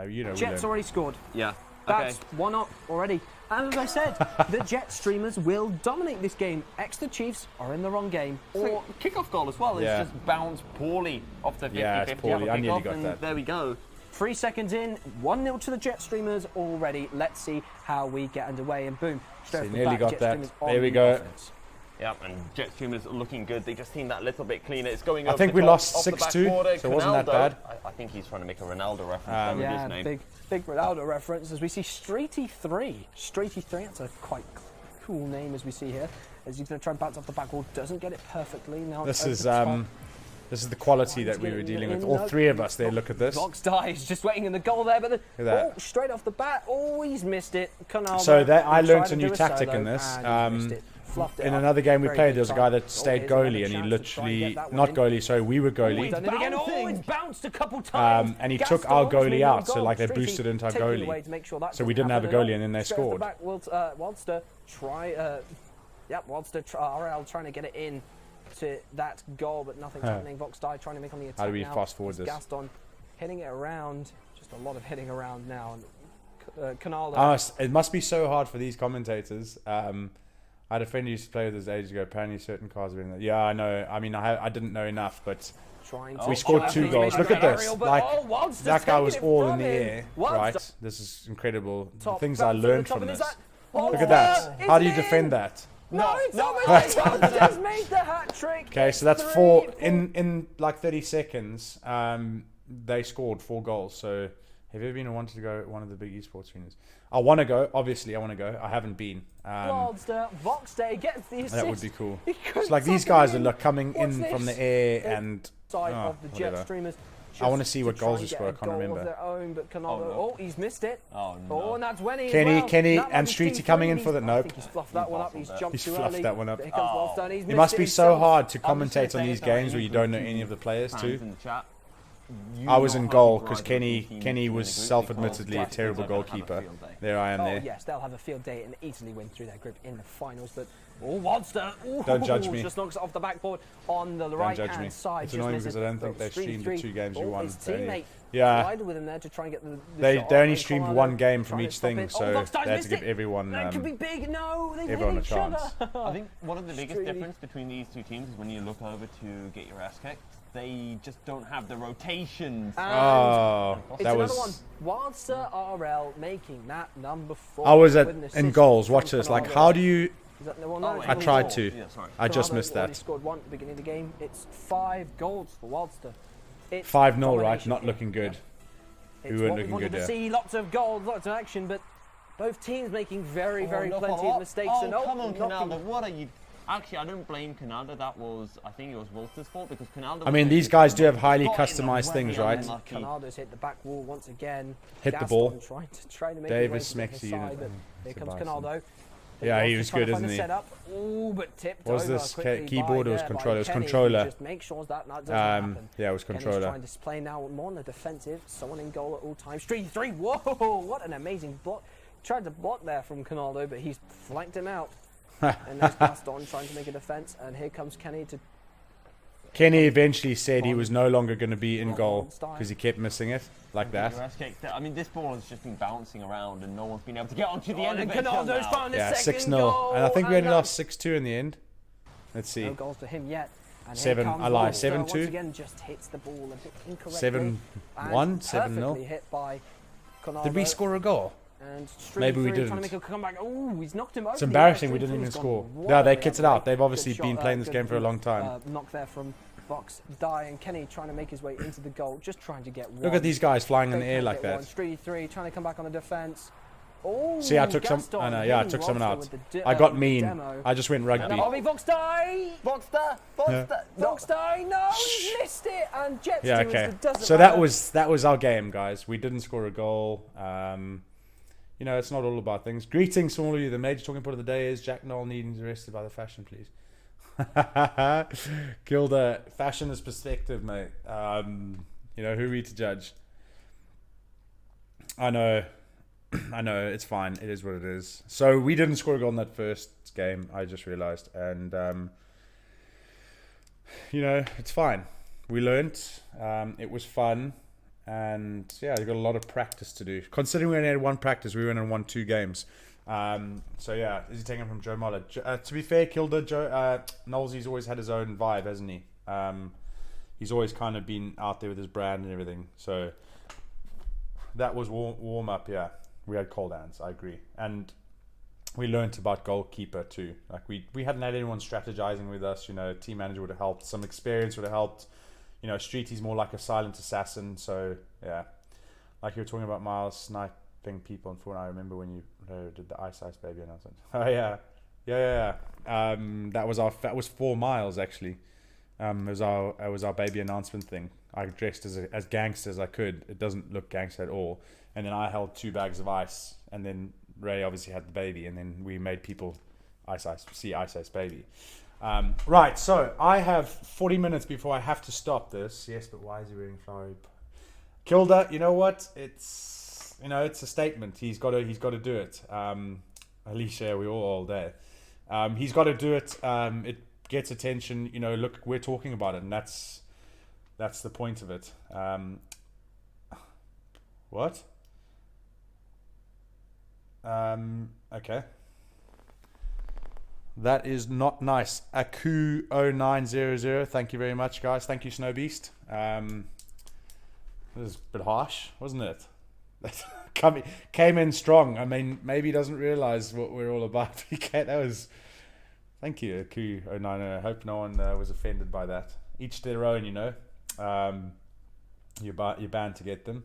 S1: We
S5: Jets
S1: learned.
S5: already scored.
S6: Yeah.
S5: That's 1-up already. And as I said, the Jet streamers will dominate this game. Exeter Chiefs are in the wrong game.
S6: Or kickoff goal as well.
S1: Yeah.
S6: It's just bounced poorly off the 50-50.
S1: Yeah, it's poorly. I nearly
S6: kickoff,
S1: got
S6: and
S1: that.
S6: There we go.
S5: 3 seconds in, 1-0 to the Jet streamers already. Let's see how we get underway. And boom, straight
S1: So
S5: off the
S1: nearly
S5: bat,
S1: got
S5: Jet
S1: that.
S5: streamers on
S1: There we
S5: the
S1: go.
S5: offense.
S6: Yeah, and Jet streamers are looking good. They just seem that little bit cleaner. It's going
S1: I
S6: over
S1: think
S6: the
S1: we
S6: top,
S1: lost
S6: off the back
S1: 6-2,
S6: border.
S1: so it wasn't that
S6: Ronaldo.
S1: bad.
S6: I think he's trying to make a Ronaldo reference there with his
S5: Yeah,
S6: name.
S5: big Ronaldo reference as we see Streety 3. Streety 3, that's a quite cool name as we see here. As he's going to try and bounce off the back wall, doesn't get it perfectly. Now
S1: This
S5: over
S1: is
S5: the top.
S1: this is the quality that
S5: Trying to
S1: we
S5: get
S1: were
S5: it
S1: dealing with.
S5: in,
S1: All
S5: no.
S1: three of us there. Look at this.
S5: Vox dies, just waiting in the goal there, but
S1: at that.
S5: straight off the bat, he's missed it. Canaldo,
S1: So that I
S5: he
S1: learnt
S5: tried
S1: a
S5: to
S1: new
S5: do
S1: tactic
S5: solo
S1: in this.
S5: and he missed it. Fluffed it
S1: In
S5: up.
S1: another game we
S5: Very
S1: played,
S5: big
S1: there was a
S5: time.
S1: guy that stayed
S5: here's another
S1: goalie, and he
S5: chance to try and
S1: literally
S5: get that one
S1: not
S5: in.
S1: goalie. Sorry, we were
S5: He's
S1: goalie.
S5: done it again.
S6: bouncing.
S5: He's bounced a couple times.
S1: And he took our
S5: Gaston's
S1: goalie
S5: moving
S1: out,
S5: on
S1: so
S5: goal.
S1: like they
S5: Streety
S1: boosted into our
S5: taking it
S1: goalie.
S5: away to make sure that
S1: So we
S5: doesn't
S1: didn't have a
S5: happen
S1: goalie, and then they
S5: Straight off the
S1: scored.
S5: back, Walster RL trying to get it in to that goal, but nothing's happening. Vox die trying to make on the attack.
S1: How do we
S5: now.
S1: fast forward
S5: It's
S1: this?
S5: Gaston hitting it around. Just a lot of hitting around now. And Canaldo.
S1: It must be so hard for these commentators. I had a friend who used to play with us ages ago. Apparently, certain cars were in there. Yeah, I know. I mean, I didn't know enough, but
S5: Trying
S1: we
S5: to
S1: scored
S5: try
S1: 2
S5: and
S1: goals.
S5: make
S1: Look
S5: it
S1: at this.
S5: aerial, but,
S1: Like
S5: Walster's
S1: that guy
S5: taking
S1: was
S5: it
S1: all in
S5: from
S1: the
S5: him.
S1: air,
S5: Walster.
S1: right? This is incredible. The
S5: Top
S1: things I
S5: bounce to
S1: learned
S5: the top,
S1: from
S5: and is
S1: this.
S5: that-
S1: Look
S5: Oh,
S1: at that.
S5: is
S1: How do you
S5: it
S1: defend
S5: in?
S1: that?
S5: No, it's not.
S1: Right.
S5: Walster's made the hat trick.
S1: Okay, so that's
S5: Three,
S1: 4
S5: four.
S1: in like 30 seconds. They scored 4 goals. So have you ever been wanted to go one of the big esports arenas? I want to go. Obviously, I want to go. I haven't been.
S5: Walster, Vox Day gets the assist.
S1: That would be cool.
S5: He couldn't
S1: It's like these
S5: tuck it
S1: guys are
S5: in.
S1: like coming
S5: What's
S1: in from
S5: this?
S1: the air and
S5: Side
S1: oh,
S5: of the Jet
S1: whatever.
S5: streamers.
S1: I wanna
S5: just
S1: see what
S5: try
S1: goals
S5: and
S1: he
S5: get
S1: scored.
S5: a
S1: I can't
S5: goal
S1: remember.
S5: Of their own, but Canaldo,
S6: no.
S5: he's missed it.
S6: Oh,
S5: Oh,
S6: no.
S5: and that's Wenny as
S1: Kenny-
S5: well.
S1: Kenny
S5: That
S1: and
S5: might be
S1: Streety
S5: T3.
S1: coming in for the-
S5: I
S1: nope.
S5: think he's fluffed that one up. He's jumped
S1: He's
S5: too
S1: fluffed
S5: early.
S1: that one up.
S5: Here comes Walster, and he's
S1: It
S5: missed
S1: must be so
S5: himself.
S1: hard to
S6: I'm just gonna
S1: commentate on
S6: say
S1: these
S6: if
S1: games where
S6: any
S1: you don't know
S6: of the
S1: any of the players
S6: fans
S1: too.
S6: in the chat, you
S1: I was
S6: know
S1: in
S6: how
S1: goal
S6: to
S1: because
S6: drive your
S1: Kenny
S6: team
S1: Kenny
S6: to
S1: was
S6: win a group
S1: self-admittedly a
S6: because
S1: terrible
S6: they're gonna have a
S1: goalkeeper.
S6: field day.
S1: There I am
S5: Oh
S1: there.
S5: yes, they'll have a field day and easily win through their group in the finals. But Walster,
S1: Don't judge me.
S5: just knocks it off the backboard on the
S1: Don't
S5: right
S1: judge me.
S5: hand side.
S1: It's
S5: just
S1: annoying
S5: misses.
S1: because I don't think
S5: But
S1: they streamed the 2 games you
S5: oh,
S1: won.
S5: His
S1: They only-
S5: teammate
S1: Yeah.
S5: collided with him there to try and get the
S1: They
S5: shot
S1: only
S5: off.
S1: streamed
S5: Canaldo
S1: 1 game from
S5: trying to
S1: each
S5: stop
S1: thing,
S5: it.
S1: so
S5: Vox
S1: they
S5: Day
S1: had to
S5: missed
S1: give
S5: it.
S1: everyone
S5: That could be big. No, they
S1: everyone
S5: hit
S1: a
S5: each
S1: chance.
S5: other.
S6: I think one of the biggest
S5: Streety.
S6: difference between these 2 teams is when you look over to get your ass kicked, they just don't have the rotations.
S1: Oh,
S5: It's
S1: that
S5: another
S1: was.
S5: one. Walster RL making that number 4.
S1: I was
S5: with an
S1: in
S5: assist
S1: goals.
S5: from
S1: Watch this. Like,
S5: Canaldo.
S1: how do you?
S5: Is that, well,
S6: Oh,
S5: no,
S6: wait.
S1: I
S5: it's
S1: tried
S5: goal.
S1: to.
S6: Yeah, sorry.
S1: I just
S5: Canaldo
S1: missed
S5: already
S1: that.
S5: scored 1 at the beginning of the game. It's 5 goals for Walster. It's
S1: 5-0, right?
S5: domination
S1: Not
S5: here.
S1: looking good.
S5: It's
S1: weren't
S5: what we
S1: looking
S5: wanted
S1: good
S5: to
S1: there.
S5: see. Lots of goals, lots of action, but both teams making very, very
S6: no
S5: plenty
S6: follow-up.
S5: of mistakes.
S6: Oh,
S5: and
S6: come on,
S5: knocking-
S6: Canaldo. What are you... Actually, I don't blame Canaldo. That was... I think it was Walter's fault because Canaldo...
S1: I mean, these guys do have highly customized things, right?
S5: Canaldo's hit the back wall once again.
S1: Hit the
S5: Gaston
S1: ball.
S5: trying to make
S1: Davis
S5: his way to
S1: smacks
S5: the
S1: the
S5: side,
S1: unit.
S5: but here comes
S1: Sebastian.
S5: Canaldo.
S1: Yeah, he
S5: Walster's
S1: was
S5: trying to
S1: good,
S5: find
S1: isn't
S5: the
S1: he?
S5: setup. Ooh, but tipped
S1: Was
S5: over
S1: this
S5: quickly
S1: keyboard or was
S5: by
S1: controller? It was
S5: Kenny.
S1: controller.
S5: Just make sure that doesn't happen.
S1: Yeah, it was
S5: Kenny's
S1: controller.
S5: trying to play now more on the defensive. Someone in goal at all times. 3-3. Whoa! What an amazing block. Tried to block there from Canaldo, but he's flanked him out. And there's Gaston trying to make a defence. And here comes Kenny to
S1: Kenny eventually said he was no longer going to be in goal because he kept missing it like that.
S6: I mean, this ball has just been bouncing around and no one's been able to get onto the end of it.
S5: Canaldo's found his
S1: Yeah,
S5: second
S1: 6-0.
S5: goal.
S1: And I think we only lost 6-2 in the end. Let's see.
S5: No goals to him yet. And here
S1: 7,
S5: comes
S1: I lie,
S5: Monster.
S1: 7-2.
S5: Once again, just hits the ball a bit incorrectly.
S1: 7-1,
S5: And
S1: 7-0.
S5: perfectly hit by Canaldo.
S1: Did we score a goal?
S5: And
S1: Maybe we
S5: Trying to
S1: didn't.
S5: make a comeback. Oh, he's knocked him over.
S1: It's embarrassing we didn't even score. Yeah, they kitted out. They've obviously been playing this game for a long time.
S5: Knock there from Box Die, and Kenny trying to make his way into the goal, just trying to get one.
S1: Look at these guys flying in
S5: They
S1: the air
S5: can't
S1: like
S5: get one.
S1: that.
S5: Streety 3 trying to come back on the defence. Oh,
S1: See, I took some.
S5: Gaston
S1: I know, yeah, I
S5: hitting
S1: took someone
S5: Roster
S1: out.
S5: with the
S1: I got
S5: with the
S1: mean.
S5: demo.
S1: I just went rugby.
S5: And Bobby Box Die!
S6: Box there!
S5: Box Die! No, he's missed it! And Jets
S1: Yeah,
S5: do
S1: okay.
S5: it doesn't
S1: So
S5: matter.
S1: that was our game, guys. We didn't score a goal. You know, it's not all about things. Greetings from all of you. The major talking point of the day is Jack Noel needing arrested by the fashion police. Gilda, fashion is perspective, mate. You know, who are we to judge? I know, it's fine. It is what it is. So we didn't score a goal in that first game, I just realised. And, you know, it's fine. We learnt. It was fun. And, yeah, you've got a lot of practice to do. Considering we only had one practice, we went and won 2 games. So yeah, is he taking from Joe Moller? To be fair, Kilda, Knowlesy's always had his own vibe, hasn't he? He's always kind of been out there with his brand and everything. So that was warm up. Yeah, we had cold hands. I agree, and we learnt about goalkeeper too. Like we hadn't had anyone strategizing with us. You know, team manager would have helped. Some experience would have helped. You know, Streety's more like a silent assassin. So yeah, like you were talking about Miles sniping people and I remember when you did the Ice Baby announcement. Oh yeah. That was 4 miles actually. It was our baby announcement thing. I dressed as gangster as I could. It doesn't look gangster at all. And then I held 2 bags of ice, and then Ray obviously had the baby, and then we made people see Ice Baby. Right, so I have 40 minutes before I have to stop this. Yes, but why is he wearing flowery? Kilda, you know what? It's a statement. He's got to do it. Alicia, we all day. He's got to do it. It gets attention. You know, look, we're talking about it, and that's the point of it. What? Okay. That is not nice. Aku0900. Thank you very much, guys. Thank you, Snow Beast. This is a bit harsh, wasn't it? Came in strong. I mean, maybe he doesn't realize what we're all about. Thank you, Aku0900. I hope no one was offended by that. Each their own, you know. You're bound to get them.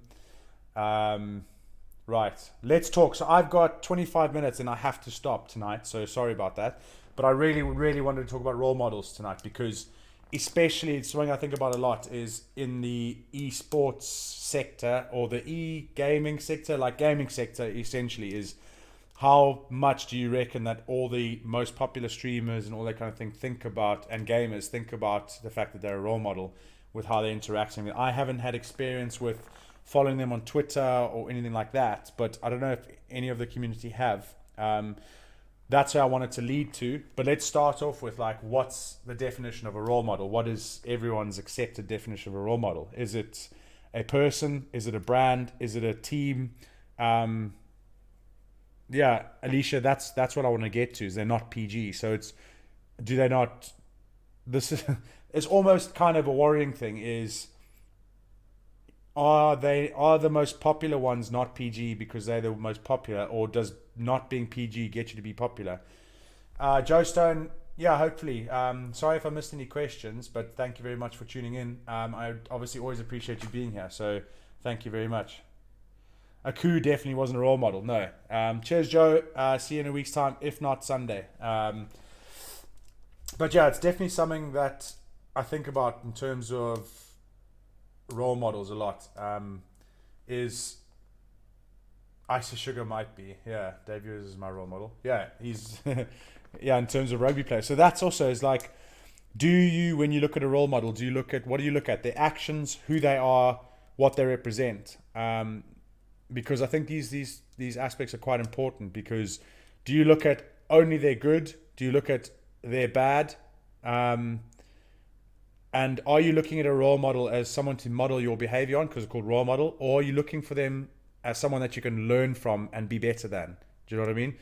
S1: Right, let's talk. So I've got 25 minutes and I have to stop tonight. So sorry about that. But I really, really wanted to talk about role models tonight because especially it's something I think about a lot is in the esports sector or the e-gaming sector, like gaming sector essentially is how much do you reckon that all the most popular streamers and all that kind of thing think about and gamers think about the fact that they're a role model with how they're interacting. I haven't had experience with following them on Twitter or anything like that, but I don't know if any of the community have. That's how I wanted to lead to, but let's start off with like, what's the definition of a role model? What is everyone's accepted definition of a role model? Is it a person? Is it a brand? Is it a team? Yeah, Alicia, that's what I want to get to. Is they're not PG, so do they not? This is it's almost kind of a worrying thing. Are the most popular ones not PG because they're the most popular, or does not being PG get you to be popular? Joe Stone, yeah, hopefully. Sorry if I missed any questions, but thank you very much for tuning in. I obviously always appreciate you being here, so thank you very much. Aku definitely wasn't a role model, no. Cheers, Joe. See you in a week's time, if not Sunday. But yeah, it's definitely something that I think about in terms of role models a lot. Is Icy Sugar might be, yeah. Dave Ewers is my role model. Yeah, he's yeah, in terms of rugby players. So that's also is like, do you, when you look at a role model, what do you look at? Their actions, who they are, what they represent. Because I think these aspects are quite important, because do you look at only their good? Do you look at their bad? And are you looking at a role model as someone to model your behavior on, because it's called role model, or are you looking for them as someone that you can learn from and be better than? Do you know what I mean?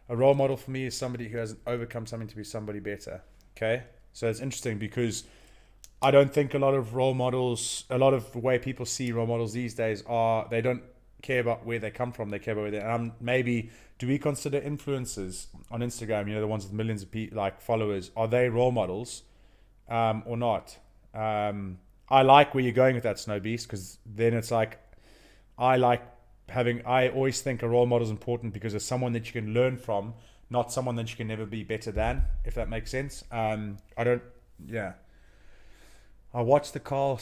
S1: A role model for me is somebody who has overcome something to be somebody better. Okay? So it's interesting because I don't think a lot of role models, a lot of the way people see role models these days are, they don't care about where they come from, they care about where they're, maybe, do we consider influencers on Instagram, the ones with millions of followers, are they role models or not? I like where you're going with that, Snow Beast, because then it's like, I always think a role model is important because it's someone that you can learn from, not someone that you can never be better than, if that makes sense. I watched the Kyle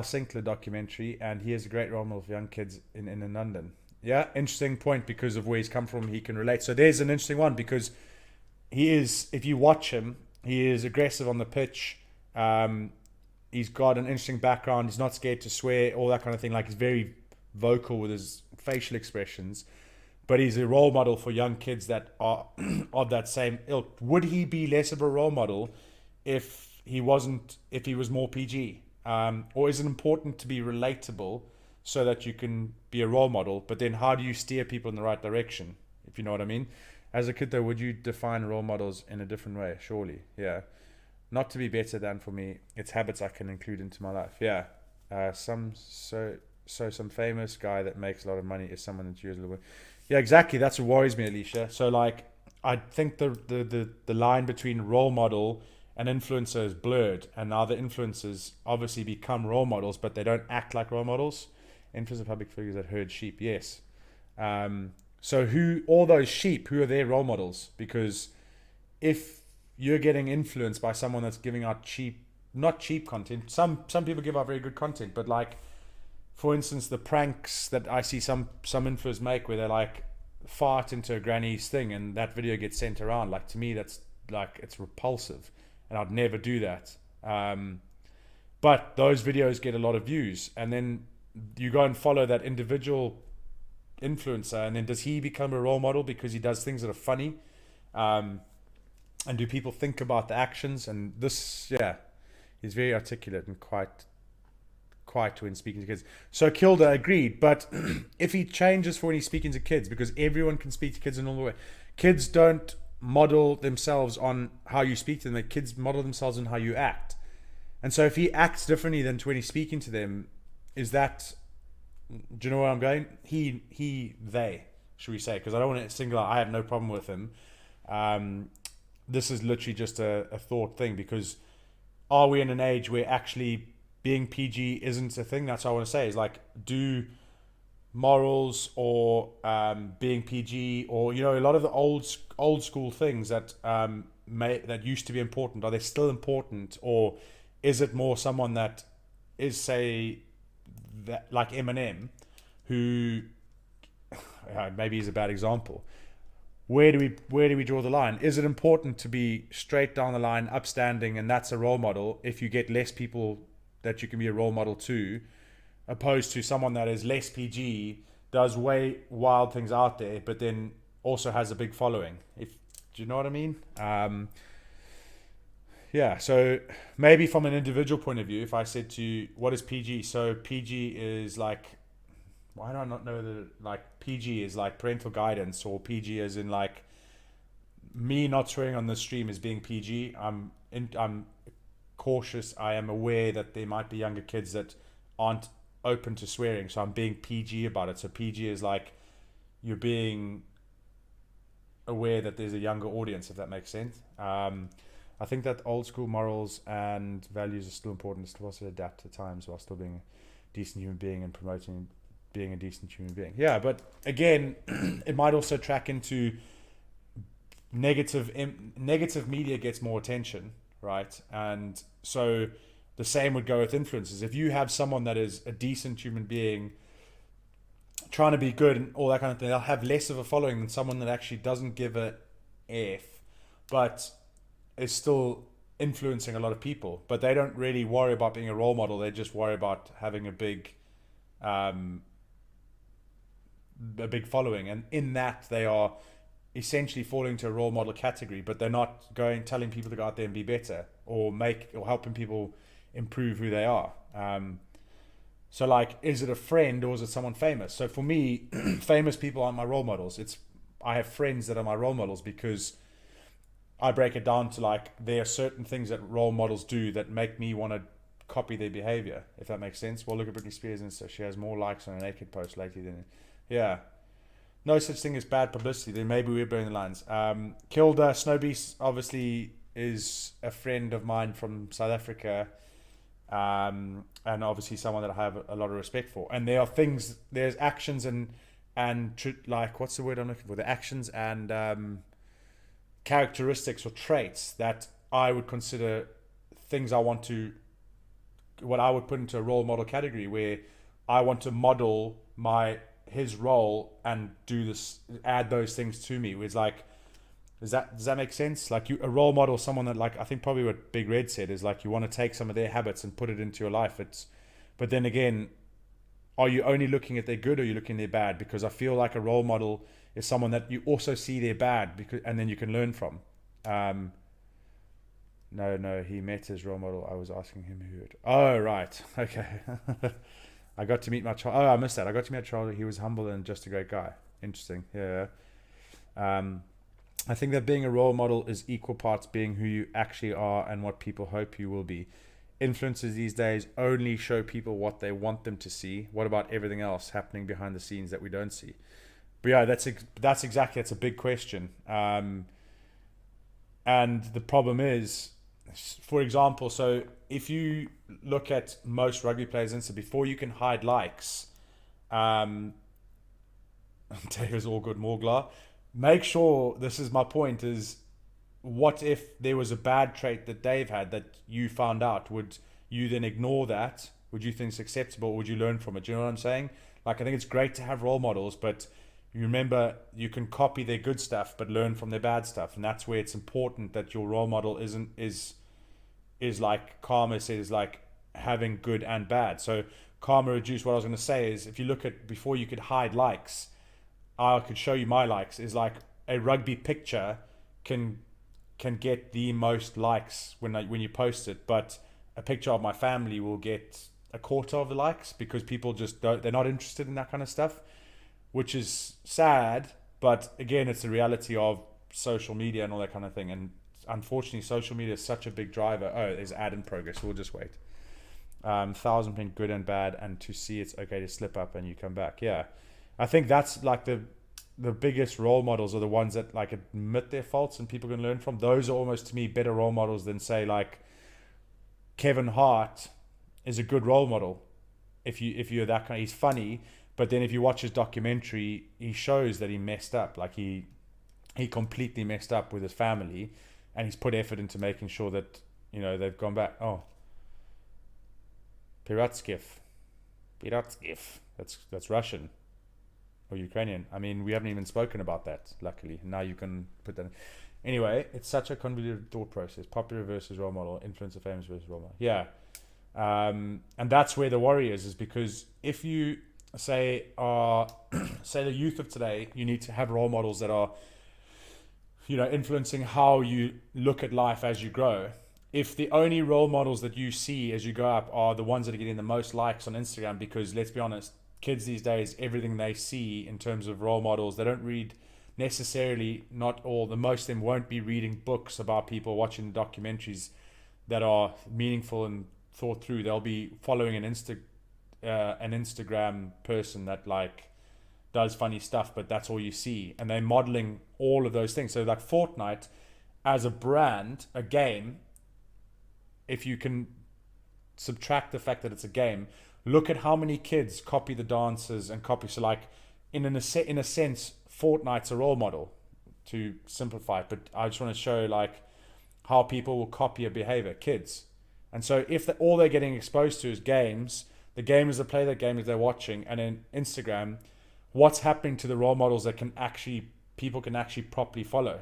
S1: Sinclair documentary, and he is a great role model for young kids in London. Yeah, interesting point because of where he's come from, he can relate. So there's an interesting one because he is, if you watch him, he is aggressive on the pitch. He's got an interesting background. He's not scared to swear, all that kind of thing. Like, he's very vocal with his facial expressions. But he's a role model for young kids that are of that same ilk. Would he be less of a role model if he was more PG? Or is it important to be relatable so that you can be a role model? But then how do you steer people in the right direction, if you know what I mean? As a kid, though, would you define role models in a different way? Surely, yeah. Not to be better than, for me, it's habits I can include into my life. Yeah. Some famous guy that makes a lot of money is someone that you use a little bit. Yeah, exactly. That's what worries me, Alicia. So, like, I think the line between role model and influencer is blurred, and now the influencers obviously become role models, but they don't act like role models. Influencer public figures that herd sheep, yes. So all those sheep, who are their role models? Because if you're getting influenced by someone that's giving out not cheap content, some people give out very good content, but like, for instance, the pranks that I see some influencers make where they like fart into a granny's thing and that video gets sent around, like, to me that's like, it's repulsive, and I'd never do that. But those videos get a lot of views, and then you go and follow that individual influencer, and then does he become a role model because he does things that are funny? And do people think about the actions? And this, yeah, he's very articulate and quite when speaking to kids. So Kilda agreed, but if he changes for when he's speaking to kids, because everyone can speak to kids in all the way. Kids don't model themselves on how you speak to them. The kids model themselves on how you act. And so if he acts differently than when he's speaking to them, is that, do you know where I'm going? They, should we say? Because I don't want to single out, I have no problem with him. This is literally just a thought thing, because are we in an age where actually being PG isn't a thing? That's what I want to say, is like, do morals or being PG, or, a lot of the old school things that that used to be important, are they still important? Or is it more someone that is, say, that, like Eminem, who maybe is a bad example. Where do we draw the line? Is it important to be straight down the line, upstanding, and that's a role model if you get less people that you can be a role model to, opposed to someone that is less PG, does way wild things out there, but then also has a big following? Do you know what I mean? Yeah, so maybe from an individual point of view, if I said to you, what is PG? So PG is like, why do I not know that, like, PG is like parental guidance, or PG is in like, me not swearing on the stream is being PG. I'm cautious. I am aware that there might be younger kids that aren't open to swearing, so I'm being PG about it. So PG is like, you're being aware that there's a younger audience, if that makes sense. I think that old school morals and values are still important. To also adapt to times while still being a decent human being and promoting being a decent human being. Yeah, but again, it might also track into negative media gets more attention, right? And so the same would go with influencers. If you have someone that is a decent human being trying to be good and all that kind of thing, they'll have less of a following than someone that actually doesn't give a F, but is still influencing a lot of people. But they don't really worry about being a role model. They just worry about having a big following, and in that they are essentially fall into a role model category, but they're not telling people to go out there and be better or helping people improve who they are. So like, is it a friend or is it someone famous? So for me, famous people aren't my role models. I have friends that are my role models because I break it down to like, there are certain things that role models do that make me want to copy their behavior, if that makes sense. Well, look at Britney Spears, and so she has more likes on a naked post lately than, yeah. No such thing as bad publicity. Then maybe we're blowing the lines. Kilda Snowbeast obviously is a friend of mine from South Africa, and obviously someone that I have a lot of respect for. And there are things, there's actions and like, what's the word I'm looking for? The actions and characteristics or traits that I would consider things what I would put into a role model category, where I want to model his role and add those things to me. It's like, does that make sense? Like, a role model, someone that, like, I think probably what Big Red said is like, you want to take some of their habits and put it into your life. But then again, are you only looking at their good or are you looking at their bad? Because I feel like a role model is someone that you also see their bad, and then you can learn from. No, he met his role model. I was asking him who. Oh, right. Okay. I got to meet my child. Oh, I missed that. I got to meet my child. He was humble and just a great guy. Interesting. Yeah. I think that being a role model is equal parts being who you actually are and what people hope you will be. Influencers these days only show people what they want them to see. What about everything else happening behind the scenes that we don't see? But yeah, that's a big question. And the problem is, for example, so if you look at most rugby players, and so before you can hide likes, Dave's all good, Morglar. Make sure, this is my point, is what if there was a bad trait that Dave had that you found out? Would you then ignore that? Would you think it's acceptable? Or would you learn from it? Do you know what I'm saying? Like, I think it's great to have role models, but you remember, you can copy their good stuff, but learn from their bad stuff. And that's where it's important that your role model is like Karma says, like having good and bad. So Karma reduced, what I was going to say is, if you look at before you could hide likes, I could show you my likes, is like a rugby picture can get the most likes when you post it, but a picture of my family will get a quarter of the likes because people just they're not interested in that kind of stuff, which is sad. But again, it's the reality of social media and all that kind of thing. And unfortunately, social media is such a big driver. Oh, there's ad in progress. We'll just wait. 1,000% good and bad, and to see it's okay to slip up and you come back. Yeah, I think that's like the biggest role models are the ones that like admit their faults and people can learn from. Those are almost to me better role models than, say, like Kevin Hart is a good role model. If you're that kind, he's funny, but then if you watch his documentary, he shows that he messed up. Like he completely messed up with his family, and he's put effort into making sure that, you know, they've gone back. Oh, Piratskev. That's Russian or Ukrainian. I mean, we haven't even spoken about that, luckily. Now you can put that in. Anyway, it's such a convoluted thought process. Popular versus role model, influencer, famous versus role model. Yeah. And that's where the worry is because if you say the youth of today, you need to have role models that are, you know, influencing how you look at life as you grow. If the only role models that you see as you grow up are the ones that are getting the most likes on Instagram, because let's be honest, kids these days, everything they see in terms of role models, they don't read necessarily, not all, the most of them won't be reading books about people, watching documentaries that are meaningful and thought through. They'll be following an Instagram person that like does funny stuff, but that's all you see, and they're modeling all of those things. So like Fortnite as a brand, a game, if you can subtract the fact that it's a game, look at how many kids copy the dances and copy. So like in a sense, Fortnite's a role model, to simplify it, but I just want to show like how people will copy a behavior, kids. And so if all they're getting exposed to is games, the gamers that play that game is they're watching, and in Instagram, what's happening to the role models that people can actually properly follow,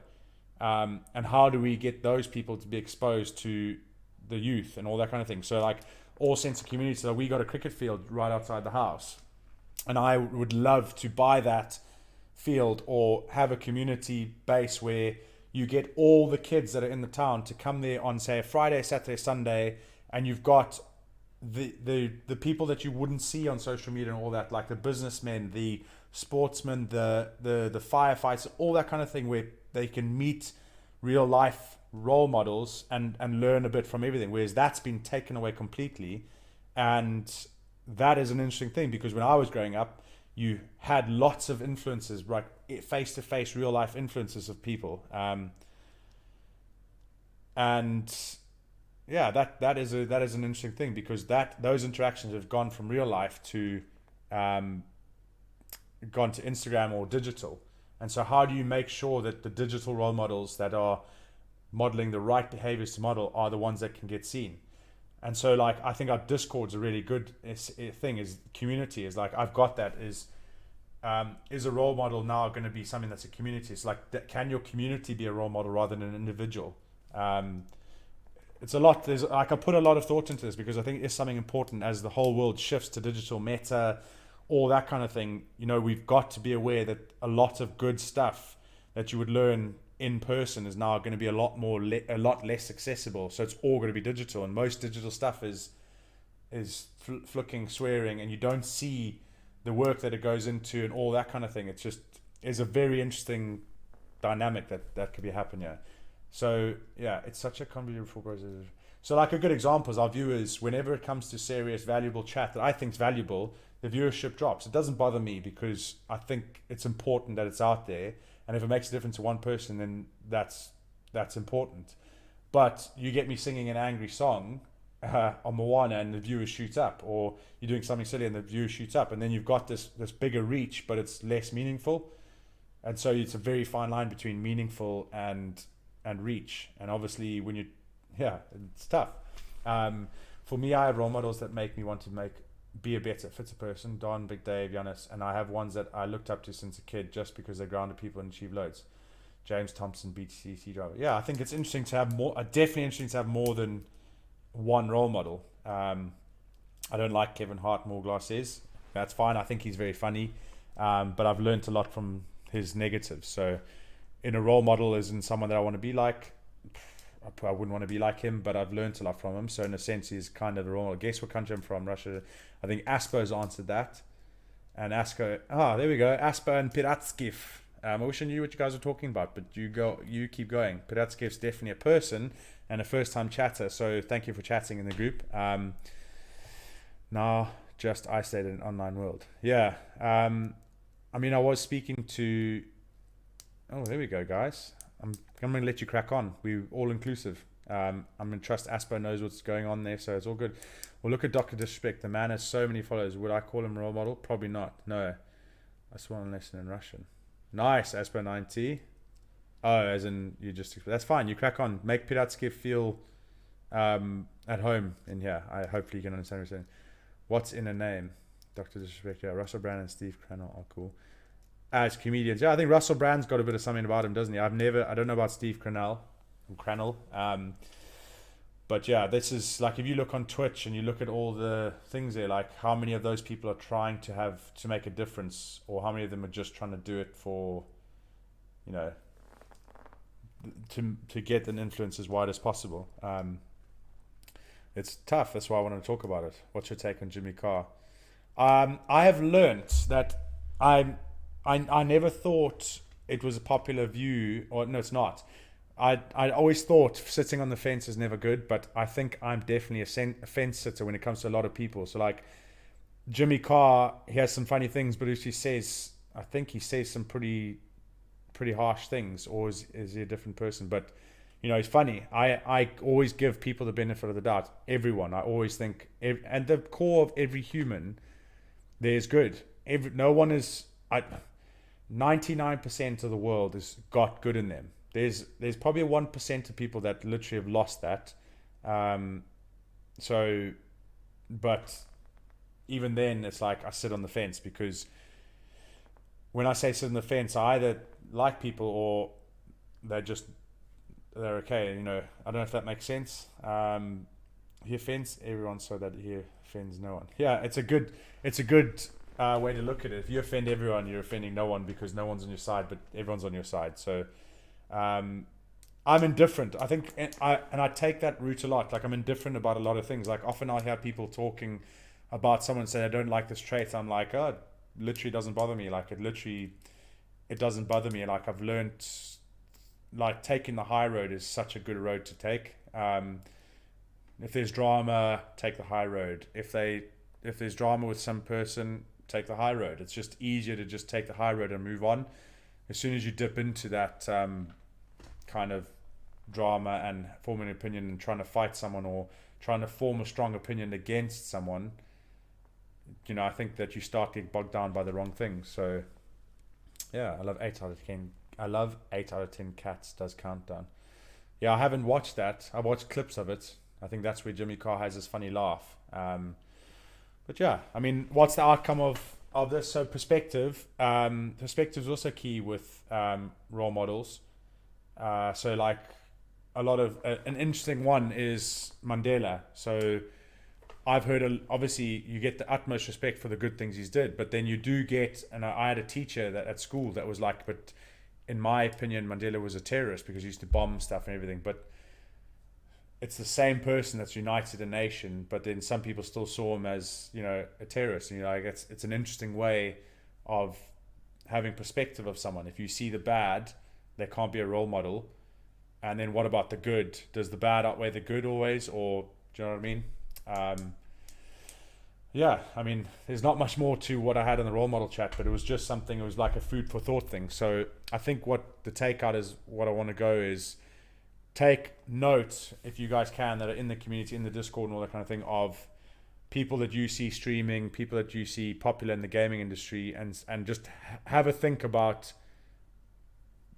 S1: and how do we get those people to be exposed to the youth and all that kind of thing. So like all sense of community. So we got a cricket field right outside the house, and I would love to buy that field, or have a community base where you get all the kids that are in the town to come there on, say, a Friday, Saturday, Sunday, and you've got the people that you wouldn't see on social media and all that, like the businessmen, the sportsmen, the firefighters, all that kind of thing, where they can meet real life role models and learn a bit from everything, whereas that's been taken away completely. And that is an interesting thing, because when I was growing up, you had lots of influences, like face-to-face real life influences of people, and yeah, that is an interesting thing, because those interactions have gone from real life to gone to Instagram or digital. And so how do you make sure that the digital role models that are modeling the right behaviors to model are the ones that can get seen? And so, like, I think our Discord's a really good thing, is community. Is like, I've got that. Is a role model now going to be something that's a community? It's like, can your community be a role model rather than an individual? It's a lot. There's, like, I put a lot of thought into this, because I think it's something important as the whole world shifts to digital, meta, all that kind of thing. You know, we've got to be aware that a lot of good stuff that you would learn in person is now going to be a lot less accessible. So it's all going to be digital, and most digital stuff is flicking, swearing, and you don't see the work that it goes into and all that kind of thing. It's just is a very interesting dynamic that could be happening. Yeah. So yeah, it's such a convoluted process. So, like, a good example is our viewers, whenever it comes to serious, valuable chat that I think is valuable, the viewership drops. It doesn't bother me, because I think it's important that it's out there. And if it makes a difference to one person, then that's important. But you get me singing an angry song on Moana and the viewers shoot up, or you're doing something silly and the viewers shoot up, and then you've got this bigger reach, but it's less meaningful. And so it's a very fine line between meaningful and reach. And obviously it's tough. For me, I have role models that make me want to be a better, fitter person. Don, Big Dave, Giannis, and I have ones that I looked up to since a kid, just because they're grounded people and achieve loads. James Thompson, BTC driver. Yeah, I think it's interesting to have more. Definitely interesting to have more than one role model. I don't like Kevin Hart, more glasses. That's fine. I think he's very funny, but I've learned a lot from his negatives. So, in a role model, as in someone that I want to be like, I wouldn't want to be like him, but I've learned a lot from him. So in a sense, he's kind of the role model. Guess what country I'm from? Russia. I think Asper's answered that. And Asko, there we go. Asper and Piratskiv. I wish I knew what you guys were talking about, but you keep going. Piratskiv's definitely a person and a first-time chatter. So thank you for chatting in the group. Now just isolated in an online world. Yeah. I mean, I was speaking to. Oh, there we go, guys. I'm going to let you crack on. We're all inclusive. I'm going to trust Aspo knows what's going on there, so it's all good. We'll look at Dr. Disrespect. The man has so many followers. Would I call him a role model? Probably not. No. I saw a lesson in Russian. Nice, Aspo 90. Oh, as in you just... That's fine. You crack on. Make Piratsky feel at home in here. Hopefully you can understand what you're saying. What's in a name? Dr. Disrespect. Yeah, Russell Brand and Steve Crannell are cool. As comedians, yeah, I think Russell Brand's got a bit of something about him, doesn't he? I don't know about Steve Crannell, but yeah, this is like, if you look on Twitch and you look at all the things there, like how many of those people are trying to make a difference, or how many of them are just trying to do it for, to get an influence as wide as possible. It's tough. That's why I want to talk about it. What's your take on Jimmy Carr? I have learnt that I never thought it was a popular view, or no, it's not. I always thought sitting on the fence is never good, but I think I'm definitely a fence sitter when it comes to a lot of people. So like Jimmy Carr, he has some funny things, but I think he says some pretty harsh things, or is he a different person? But he's funny. I always give people the benefit of the doubt. Everyone, I always think, and the core of every human, there's good. No one is. 99% of the world has got good in them. There's probably 1% of people that literally have lost that. But even then, it's like I sit on the fence, because when I say sit on the fence, I either like people or they're okay. I don't know if that makes sense. He offends everyone so that he offends no one. Yeah, it's a good way to look at it. If you offend everyone, you're offending no one because no one's on your side, but everyone's on your side. So I'm indifferent. I think, and I take that route a lot. Like, I'm indifferent about a lot of things. Like, often I hear people talking about someone say, I don't like this trait. I'm like, oh, it literally doesn't bother me. Like, it doesn't bother me. Like, I've learned, like, taking the high road is such a good road to take. If there's drama, take the high road. If there's drama with some person, take the high road. It's just easier to just take the high road and move on. As soon as you dip into that kind of drama and form an opinion and trying to fight someone or trying to form a strong opinion against someone, you know, I think that you start getting bogged down by the wrong things. So yeah, I love 8 out of 10. I love 8 out of 10 Cats does Countdown. Yeah, I haven't watched that. I watched clips of it. I think that's where Jimmy Carr has his funny laugh. But yeah, I mean, what's the outcome of this? So perspective is also key with role models. So like a lot of an interesting one is Mandela. So I've heard, obviously you get the utmost respect for the good things he's did, but then you do get, and I had a teacher that at school that was like, but in my opinion, Mandela was a terrorist because he used to bomb stuff and everything. But it's the same person that's united a nation, but then some people still saw him as, you know, a terrorist. And, you know, like it's an interesting way of having perspective of someone. If you see the bad, there can't be a role model. And then what about the good? Does the bad outweigh the good always? Or, do you know what I mean? Yeah, I mean, there's not much more to what I had in the role model chat, but it was just something, it was like a food for thought thing. So I think what the takeout is, what I want to go is, take note, if you guys can, that are in the community, in the Discord and all that kind of thing, of people that you see streaming, people that you see popular in the gaming industry, and just have a think about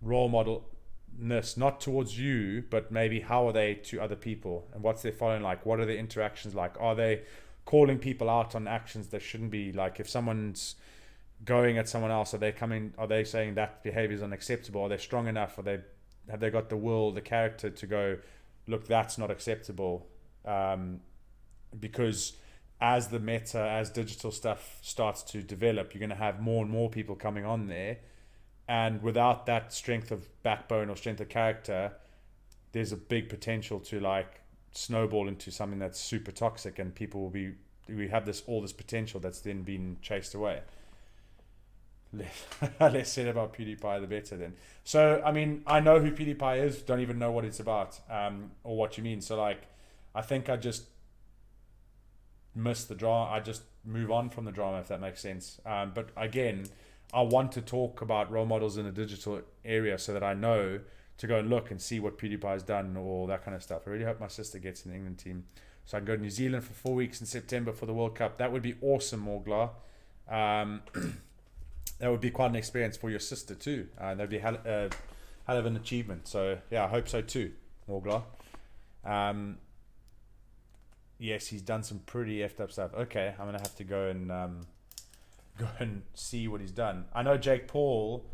S1: role modelness, not towards you, but maybe how are they to other people, and what's their following like, what are their interactions like, are they calling people out on actions that shouldn't be, like if someone's going at someone else, are they saying that behavior is unacceptable, are they strong enough, have they got the will, the character to go, look, that's not acceptable? Because as the meta, as digital stuff starts to develop, you're going to have more and more people coming on there. And without that strength of backbone or strength of character, there's a big potential to like snowball into something that's super toxic, and people will be, we have all this potential that's then been chased away. Less said about PewDiePie, the better then. So, I mean, I know who PewDiePie is, don't even know what it's about, or what you mean. So, like, I think I just miss the drama. I just move on from the drama, if that makes sense. But again, I want to talk about role models in the digital area so that I know to go and look and see what PewDiePie has done, or all that kind of stuff. I really hope my sister gets in the England team, so I can go to New Zealand for 4 weeks in September for the World Cup. That would be awesome, Morgla. That would be quite an experience for your sister too. That would be hell of an achievement. So yeah, I hope so too, Morgla. Yes, he's done some pretty effed up stuff. Okay, I'm gonna have to go and see what he's done. I know Jake Paul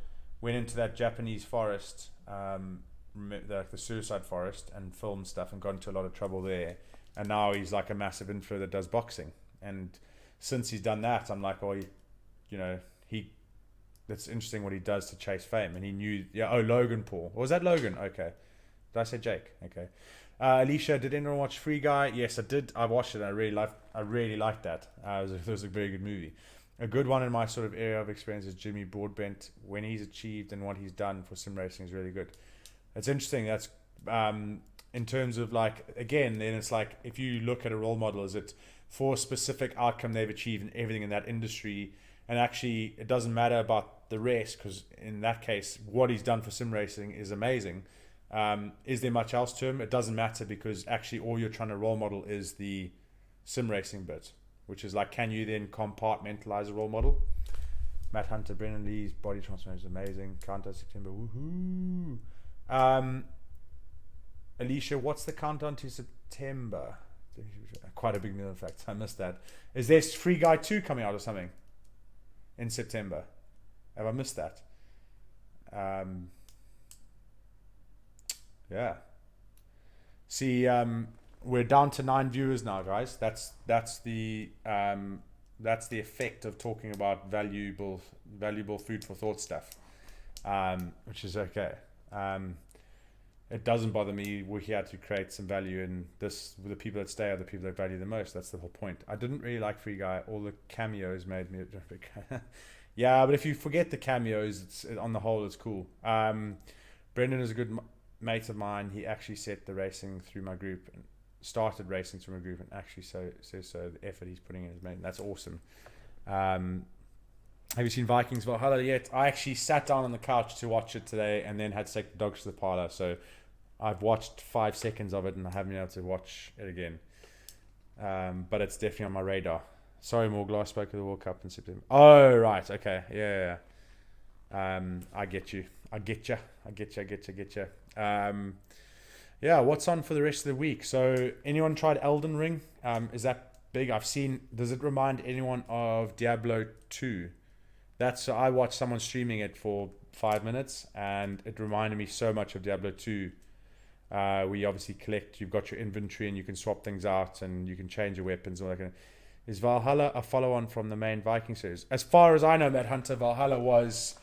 S1: went into that Japanese forest, the suicide forest, and filmed stuff and got into a lot of trouble there. And now he's like a massive influencer that does boxing. And since he's done that, I'm like, oh, that's interesting what he does to chase fame. And he knew, Logan Paul. Or was that Logan? Okay. Did I say Jake? Okay. Alicia, did anyone watch Free Guy? Yes, I did. I watched it. I really liked that. It was a very good movie. A good one in my sort of area of experience is Jimmy Broadbent. When he's achieved and what he's done for sim racing is really good. It's interesting. That's in terms of like, again, then it's like, if you look at a role model, is it for a specific outcome they've achieved and everything in that industry? And actually, it doesn't matter about the rest, because in that case, what he's done for sim racing is amazing. Is there much else to him? It doesn't matter, because actually all you're trying to role model is the sim racing bit, which is like, can you then compartmentalize a role model? Matt Hunter, Brennan Lee's body transformation is amazing. Countdown September, woohoo! Alicia, what's the countdown to September? Quite a big deal, in fact. I missed that. Is there Free Guy 2 coming out or something in September? Have I missed that? Yeah. See, we're down to 9 viewers now, guys. That's the that's the effect of talking about valuable food for thought stuff, which is okay. It doesn't bother me. We're here to create some value, and the people that stay are the people that value the most. That's the whole point. I didn't really like Free Guy. All the cameos made me a big yeah, but if you forget the cameos, on the whole, it's cool. Brendan is a good mate of mine. He actually set the racing through my group and started racing through my group, and actually says so. The effort he's putting in is made. That's awesome. Have you seen Vikings Valhalla yet? I actually sat down on the couch to watch it today, and then had to take the dogs to the parlor. So I've watched 5 seconds of it, and I haven't been able to watch it again. But it's definitely on my radar. Sorry, Morglar, spoke of the World Cup in September. Oh, right. Okay. Yeah. I get you. I get you. Yeah, what's on for the rest of the week? So, anyone tried Elden Ring? Is that big? Does it remind anyone of Diablo 2? I watched someone streaming it for 5 minutes, and it reminded me so much of Diablo 2. Where you obviously you've got your inventory, and you can swap things out, and you can change your weapons and all that kind of. Is Valhalla a follow-on from the main Viking series? As far as I know, Matt Hunter, Valhalla was,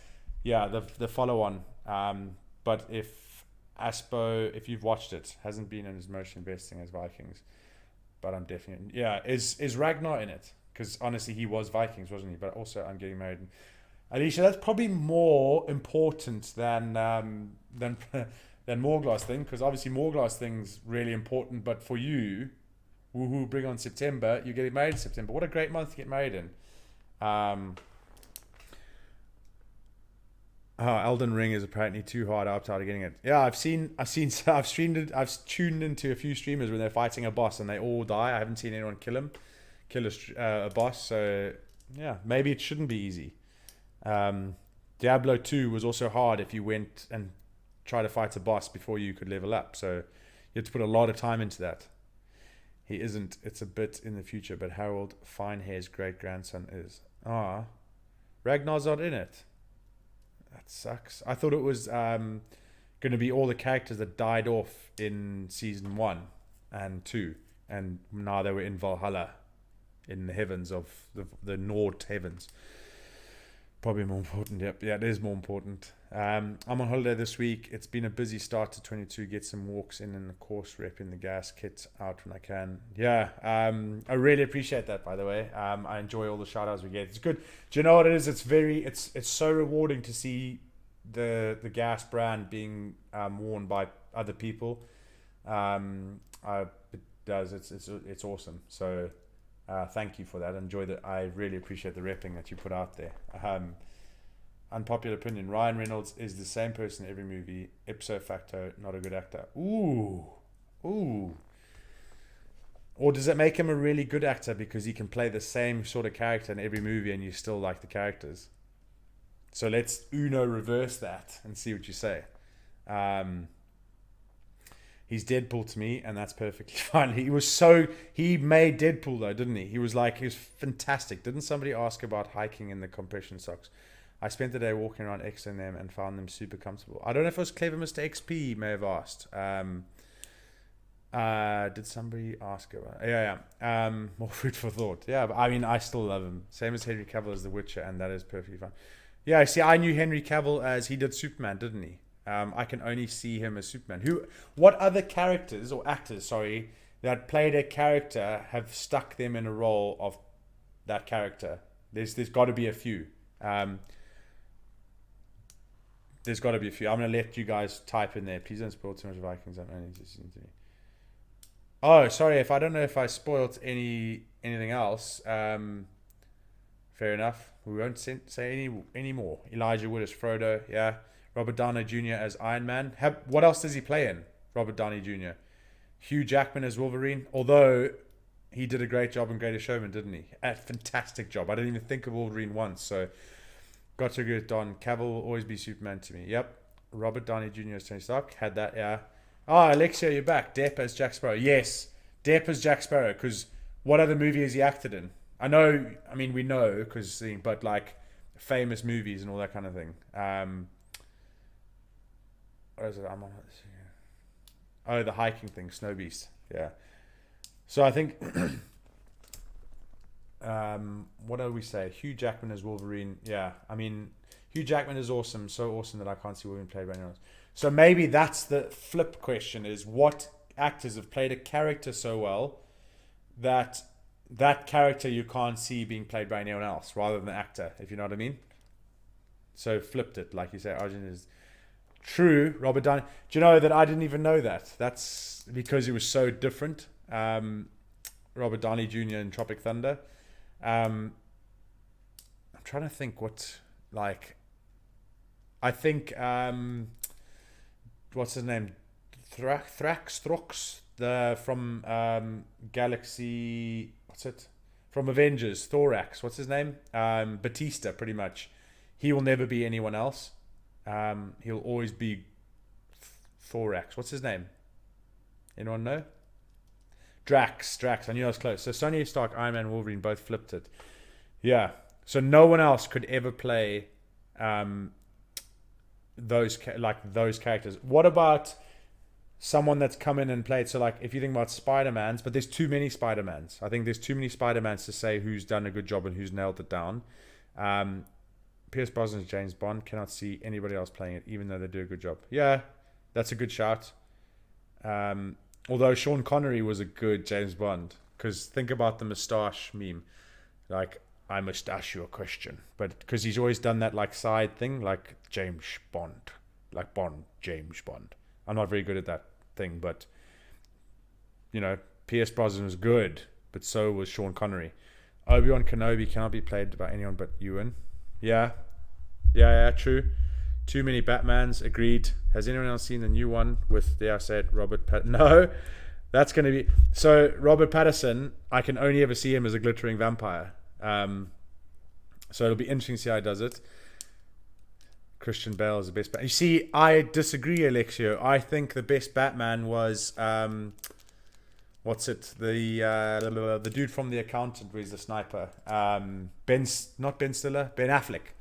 S1: the follow-on. But if you've watched it, hasn't been as much investing as Vikings. But I'm definitely, is Ragnar in it? Because honestly, he was Vikings, wasn't he? But also, I'm getting married. Alicia, that's probably more important than Morglar's thing, because obviously Morglar's thing's really important. But for you, woohoo, bring on September, you're getting married in September. What a great month to get married in. Elden Ring is apparently too hard. I opted out of getting it. Yeah, I've streamed it. I've tuned into a few streamers when they're fighting a boss and they all die. I haven't seen anyone kill a boss. So yeah, maybe it shouldn't be easy. Diablo 2 was also hard if you went and tried to fight a boss before you could level up. So you had to put a lot of time into that. He isn't. It's a bit in the future, but Harold Finehair's great-grandson is. Ragnar's not in it. That sucks. I thought it was going to be all the characters that died off in season 1 and 2, and now they were in Valhalla, in the heavens of the Nord heavens. Probably more important. Yep, yeah, it is more important. I'm on holiday this week. It's been a busy start to 22. Get some walks in, and of course, repping the gas kit out when I can. Yeah, I really appreciate that. By the way, I enjoy all the shout outs we get. It's good. Do you know what it is? It's so rewarding to see the gas brand being worn by other people. It does. It's awesome. So. Thank you for that. I really appreciate the repping that you put out there. Unpopular opinion: Ryan Reynolds is the same person in every movie. Ipso facto, not a good actor. Ooh. Or does it make him a really good actor because he can play the same sort of character in every movie and you still like the characters? So let's reverse that and see what you say. He's Deadpool to me, and that's perfectly fine. He made Deadpool though, didn't he? He was fantastic. Didn't somebody ask about hiking in the compression socks? I spent the day walking around X in them and found them super comfortable. I don't know if it was Clever Mr. XP may have asked. Did somebody ask about it? Yeah. More food for thought. Yeah, but I mean, I still love him. Same as Henry Cavill as The Witcher, and that is perfectly fine. Yeah, see, I knew Henry Cavill as he did Superman, didn't he? I can only see him as Superman. What other characters or actors, that played a character have stuck them in a role of that character? There's got to be a few. There's got to be a few. I'm gonna let you guys type in there. Please don't spoil too much of Vikings. Oh, sorry. I don't know if I spoiled anything else. Fair enough. We won't say any more. Elijah Wood as Frodo. Yeah. Robert Downey Jr. as Iron Man. What else does he play in? Robert Downey Jr. Hugh Jackman as Wolverine. Although he did a great job in Greatest Showman, didn't he? A fantastic job. I didn't even think of Wolverine once. So got to agree with Don. Cavill will always be Superman to me. Yep. Robert Downey Jr. as Tony Stark. Had that, yeah. Alexia, you're back. Depp as Jack Sparrow. Yes. Depp as Jack Sparrow. Because what other movie has he acted in? We know because, but famous movies and all that kind of thing. What is it? The hiking thing, Snow Beast. Yeah. So I think what do we say? Hugh Jackman as Wolverine. Yeah, I mean, Hugh Jackman is awesome, so awesome that I can't see Wolverine played by anyone else. So maybe that's the flip question: is what actors have played a character so well that that character you can't see being played by anyone else, rather than the actor, if you know what I mean. So flipped it, like you say, Arjun is true. Robert Downey. Do you know that I didn't even know that? That's because it was so different. Robert Downey Jr. in Tropic Thunder. I'm trying to think what, like, I think, what's his name? Thrax, from Galaxy, what's it? From Avengers, Thorax, what's his name? Batista, pretty much. He will never be anyone else. He'll always be Thorax. What's his name? Anyone know? Drax. I knew I was close. So Tony Stark, Iron Man, Wolverine both flipped it. Yeah. So no one else could ever play those characters. What about someone that's come in and played? So like, if you think about Spider-Mans, but there's too many Spider-Mans. I think there's too many Spider-Mans to say who's done a good job and who's nailed it down. Pierce Brosnan's James Bond. Cannot see anybody else playing it, even though they do a good job. Yeah, that's a good shout. Although Sean Connery was a good James Bond, because think about the moustache meme, like, I moustache you a question, but because he's always done that like side thing, like James Bond, like Bond, James Bond. I'm not very good at that thing, but you know, Pierce Brosnan was good, but so was Sean Connery. Obi-Wan Kenobi cannot be played by anyone but Ewan. Yeah, true. Too many Batmans, agreed. Has anyone else seen the new one with, dare I say it, Robert Pattinson? No, that's going to be... So, Robert Pattinson, I can only ever see him as a glittering vampire. So, it'll be interesting to see how he does it. Christian Bale is the best Batman. You see, I disagree, Alexio. I think the best Batman was... what's it? The dude from The Accountant, where he's the sniper. Not Ben Stiller, Ben Affleck.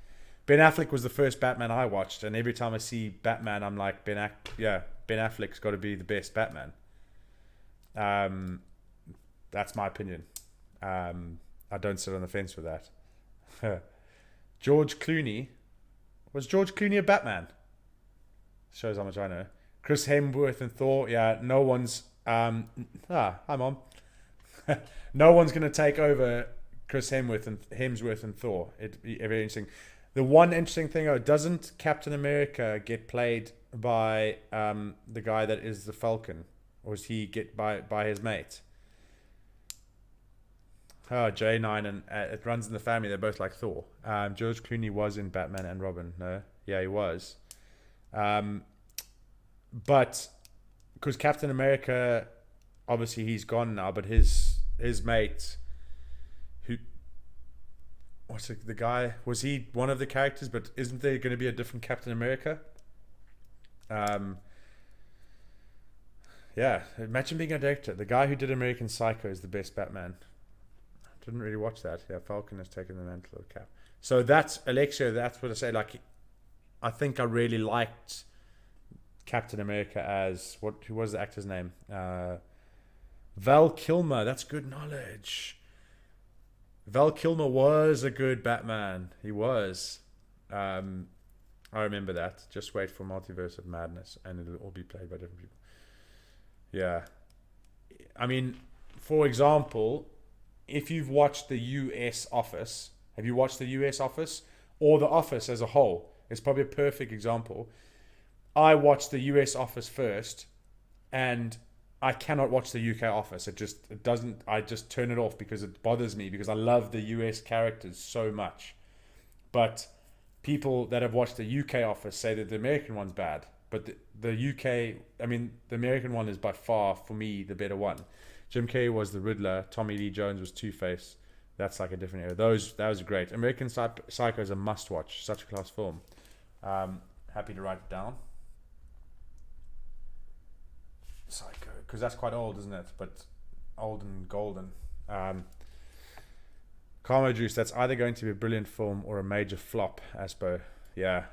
S1: Ben Affleck was the first Batman I watched, and every time I see Batman, I'm like, Ben Affleck's got to be the best Batman. That's my opinion. I don't sit on the fence with that. George Clooney. Was George Clooney a Batman? Shows how much I know. Chris Hemsworth and Thor. Yeah, no one's... hi, Mom. No one's going to take over Chris Hemsworth and Thor. It'd be very interesting. The one interesting thing, doesn't Captain America get played by the guy that is the Falcon? Or does he get by his mate? J9, and it runs in the family. They're both like Thor. George Clooney was in Batman and Robin. No? Yeah, he was. But because Captain America, obviously he's gone now, but his mate... What's the guy? Was he one of the characters? But isn't there going to be a different Captain America? Yeah, imagine being a director. The guy who did American Psycho is the best Batman. Didn't really watch that. Yeah, Falcon has taken the mantle of Cap. So that's Alexia. That's what I say. Like, I think I really liked Captain America as who was the actor's name? Val Kilmer. That's good knowledge. Val Kilmer was a good Batman. He was. I remember that. Just wait for Multiverse of Madness, and it'll all be played by different people. Yeah. I mean, for example, if you've watched the US Office, have you watched the US Office? Or The Office as a whole? It's probably a perfect example. I watched the US Office first, and I cannot watch the UK Office. It doesn't. I just turn it off because it bothers me, because I love the US characters so much. But people that have watched the UK Office say that the American one's bad. But the UK, I mean, the American one is by far, for me, the better one. Jim Carrey was the Riddler. Tommy Lee Jones was Two-Face. That's like a different era. That was great. American Psycho is a must-watch. Such a class film. Happy to write it down. Psycho, because that's quite old, isn't it? But old and golden. Karma Juice, that's either going to be a brilliant film or a major flop, Aspo. Yeah.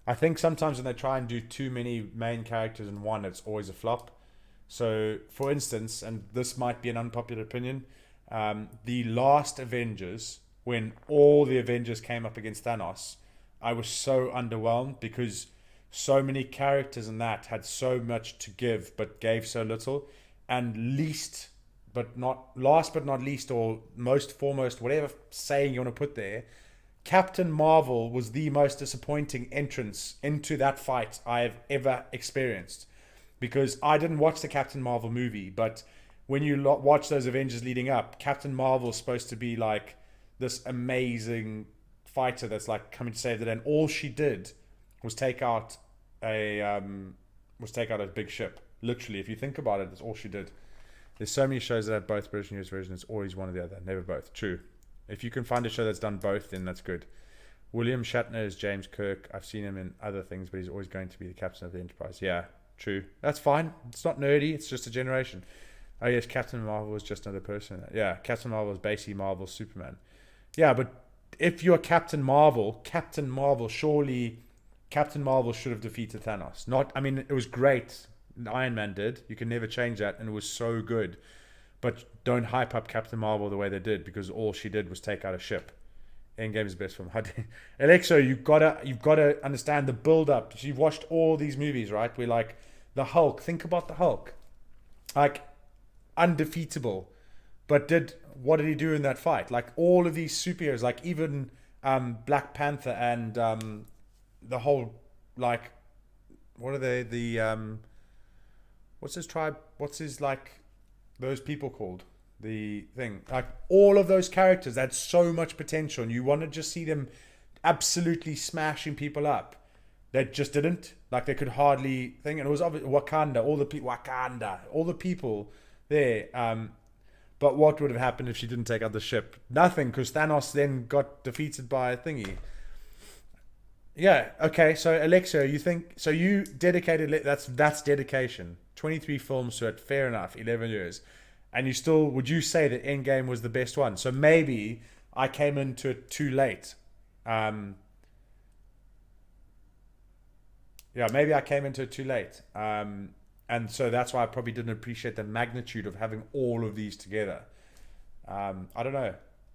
S1: I think sometimes when they try and do too many main characters in one, it's always a flop. So, for instance, and this might be an unpopular opinion, the last Avengers, when all the Avengers came up against Thanos, I was so underwhelmed because so many characters in that had so much to give but gave so little. And last but not least, or most foremost, whatever saying you want to put there, Captain Marvel was the most disappointing entrance into that fight I have ever experienced. Because I didn't watch the Captain Marvel movie, but when you watch those Avengers leading up, Captain Marvel is supposed to be like this amazing fighter that's like coming to save the day, and all she did was take out a big ship. Literally, if you think about it, that's all she did. There's so many shows that have both British and US versions. It's always one or the other, never both. True. If you can find a show that's done both, then that's good. William Shatner is James Kirk. I've seen him in other things, but he's always going to be the captain of the Enterprise. Yeah, true. That's fine. It's not nerdy. It's just a generation. Oh yes, Captain Marvel was just another person. Yeah, Captain Marvel is basically Marvel's Superman. Yeah, but if you're Captain Marvel, surely Captain Marvel should have defeated Thanos. I mean, it was great. Iron Man did. You can never change that, and it was so good. But don't hype up Captain Marvel the way they did, because all she did was take out a ship. Endgame is the best film. Alexa, you've gotta understand the build up. You've watched all these movies, right? We're like the Hulk. Think about the Hulk, like undefeatable. But what did he do in that fight? Like all of these superheroes, like even Black Panther and the whole, like, what are they? The what's his tribe? What's his, like, those people called? The thing, like all of those characters had so much potential, and you want to just see them absolutely smashing people up. They just didn't. Like they could hardly think. And it was Wakanda, all the people there. But what would have happened if she didn't take out the ship? Nothing, because Thanos then got defeated by a thingy. Yeah. Okay. So Alexa, you dedicated? That's dedication. 23 films to it. Fair enough. 11 years. And you still, would you say that Endgame was the best one? So maybe I came into it too late. Maybe I came into it too late. And so that's why I probably didn't appreciate the magnitude of having all of these together. I don't know.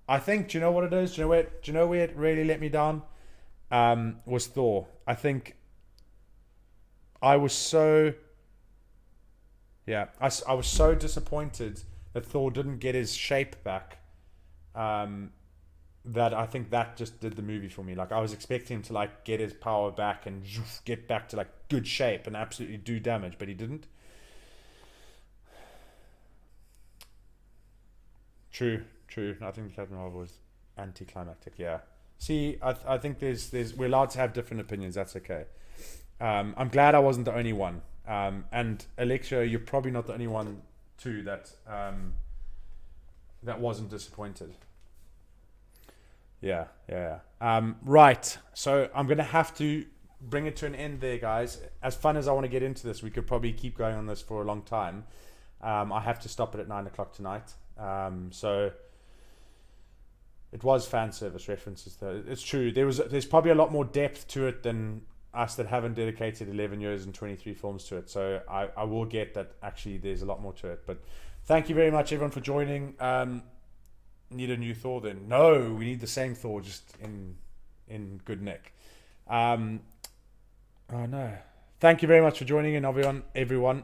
S1: I think, do you know what it is? Do you know where it really let me down? Was Thor. I think I was so... Yeah, I was so disappointed that Thor didn't get his shape back, that I think that just did the movie for me. Like I was expecting him to like get his power back and get back to like good shape and absolutely do damage, but he didn't. True. I think Captain Marvel was anticlimactic. Yeah. See, I think we're allowed to have different opinions. That's okay. I'm glad I wasn't the only one. And Alexa, you're probably not the only one too that wasn't disappointed. Yeah. Right. So I'm gonna have to bring it to an end there, guys. As fun as I want to get into this, we could probably keep going on this for a long time. I have to stop it at 9:00 tonight. So it was fan service references, though. It's true. There's probably a lot more depth to it than us that haven't dedicated 11 years and 23 films to it. So I will get that actually there's a lot more to it. But thank you very much, everyone, for joining. Need a new Thor then? No, we need the same Thor, just in good nick. Oh no. Thank you very much for joining in, everyone.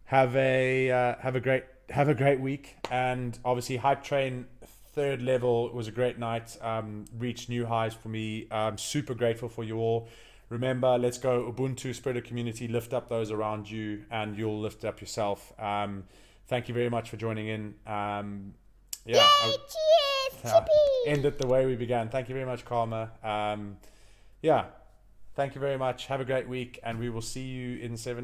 S1: Have a great week. And obviously Hype Train 3rd level was a great night. Reached new highs for me. I'm super grateful for you all. Remember, let's go Ubuntu, spread a community, lift up those around you, and you'll lift up yourself. Thank you very much for joining in.
S2: Yay, cheers,
S1: end it the way we began. Thank you very much, Karma. Thank you very much. Have a great week, and we will see you in 7 days.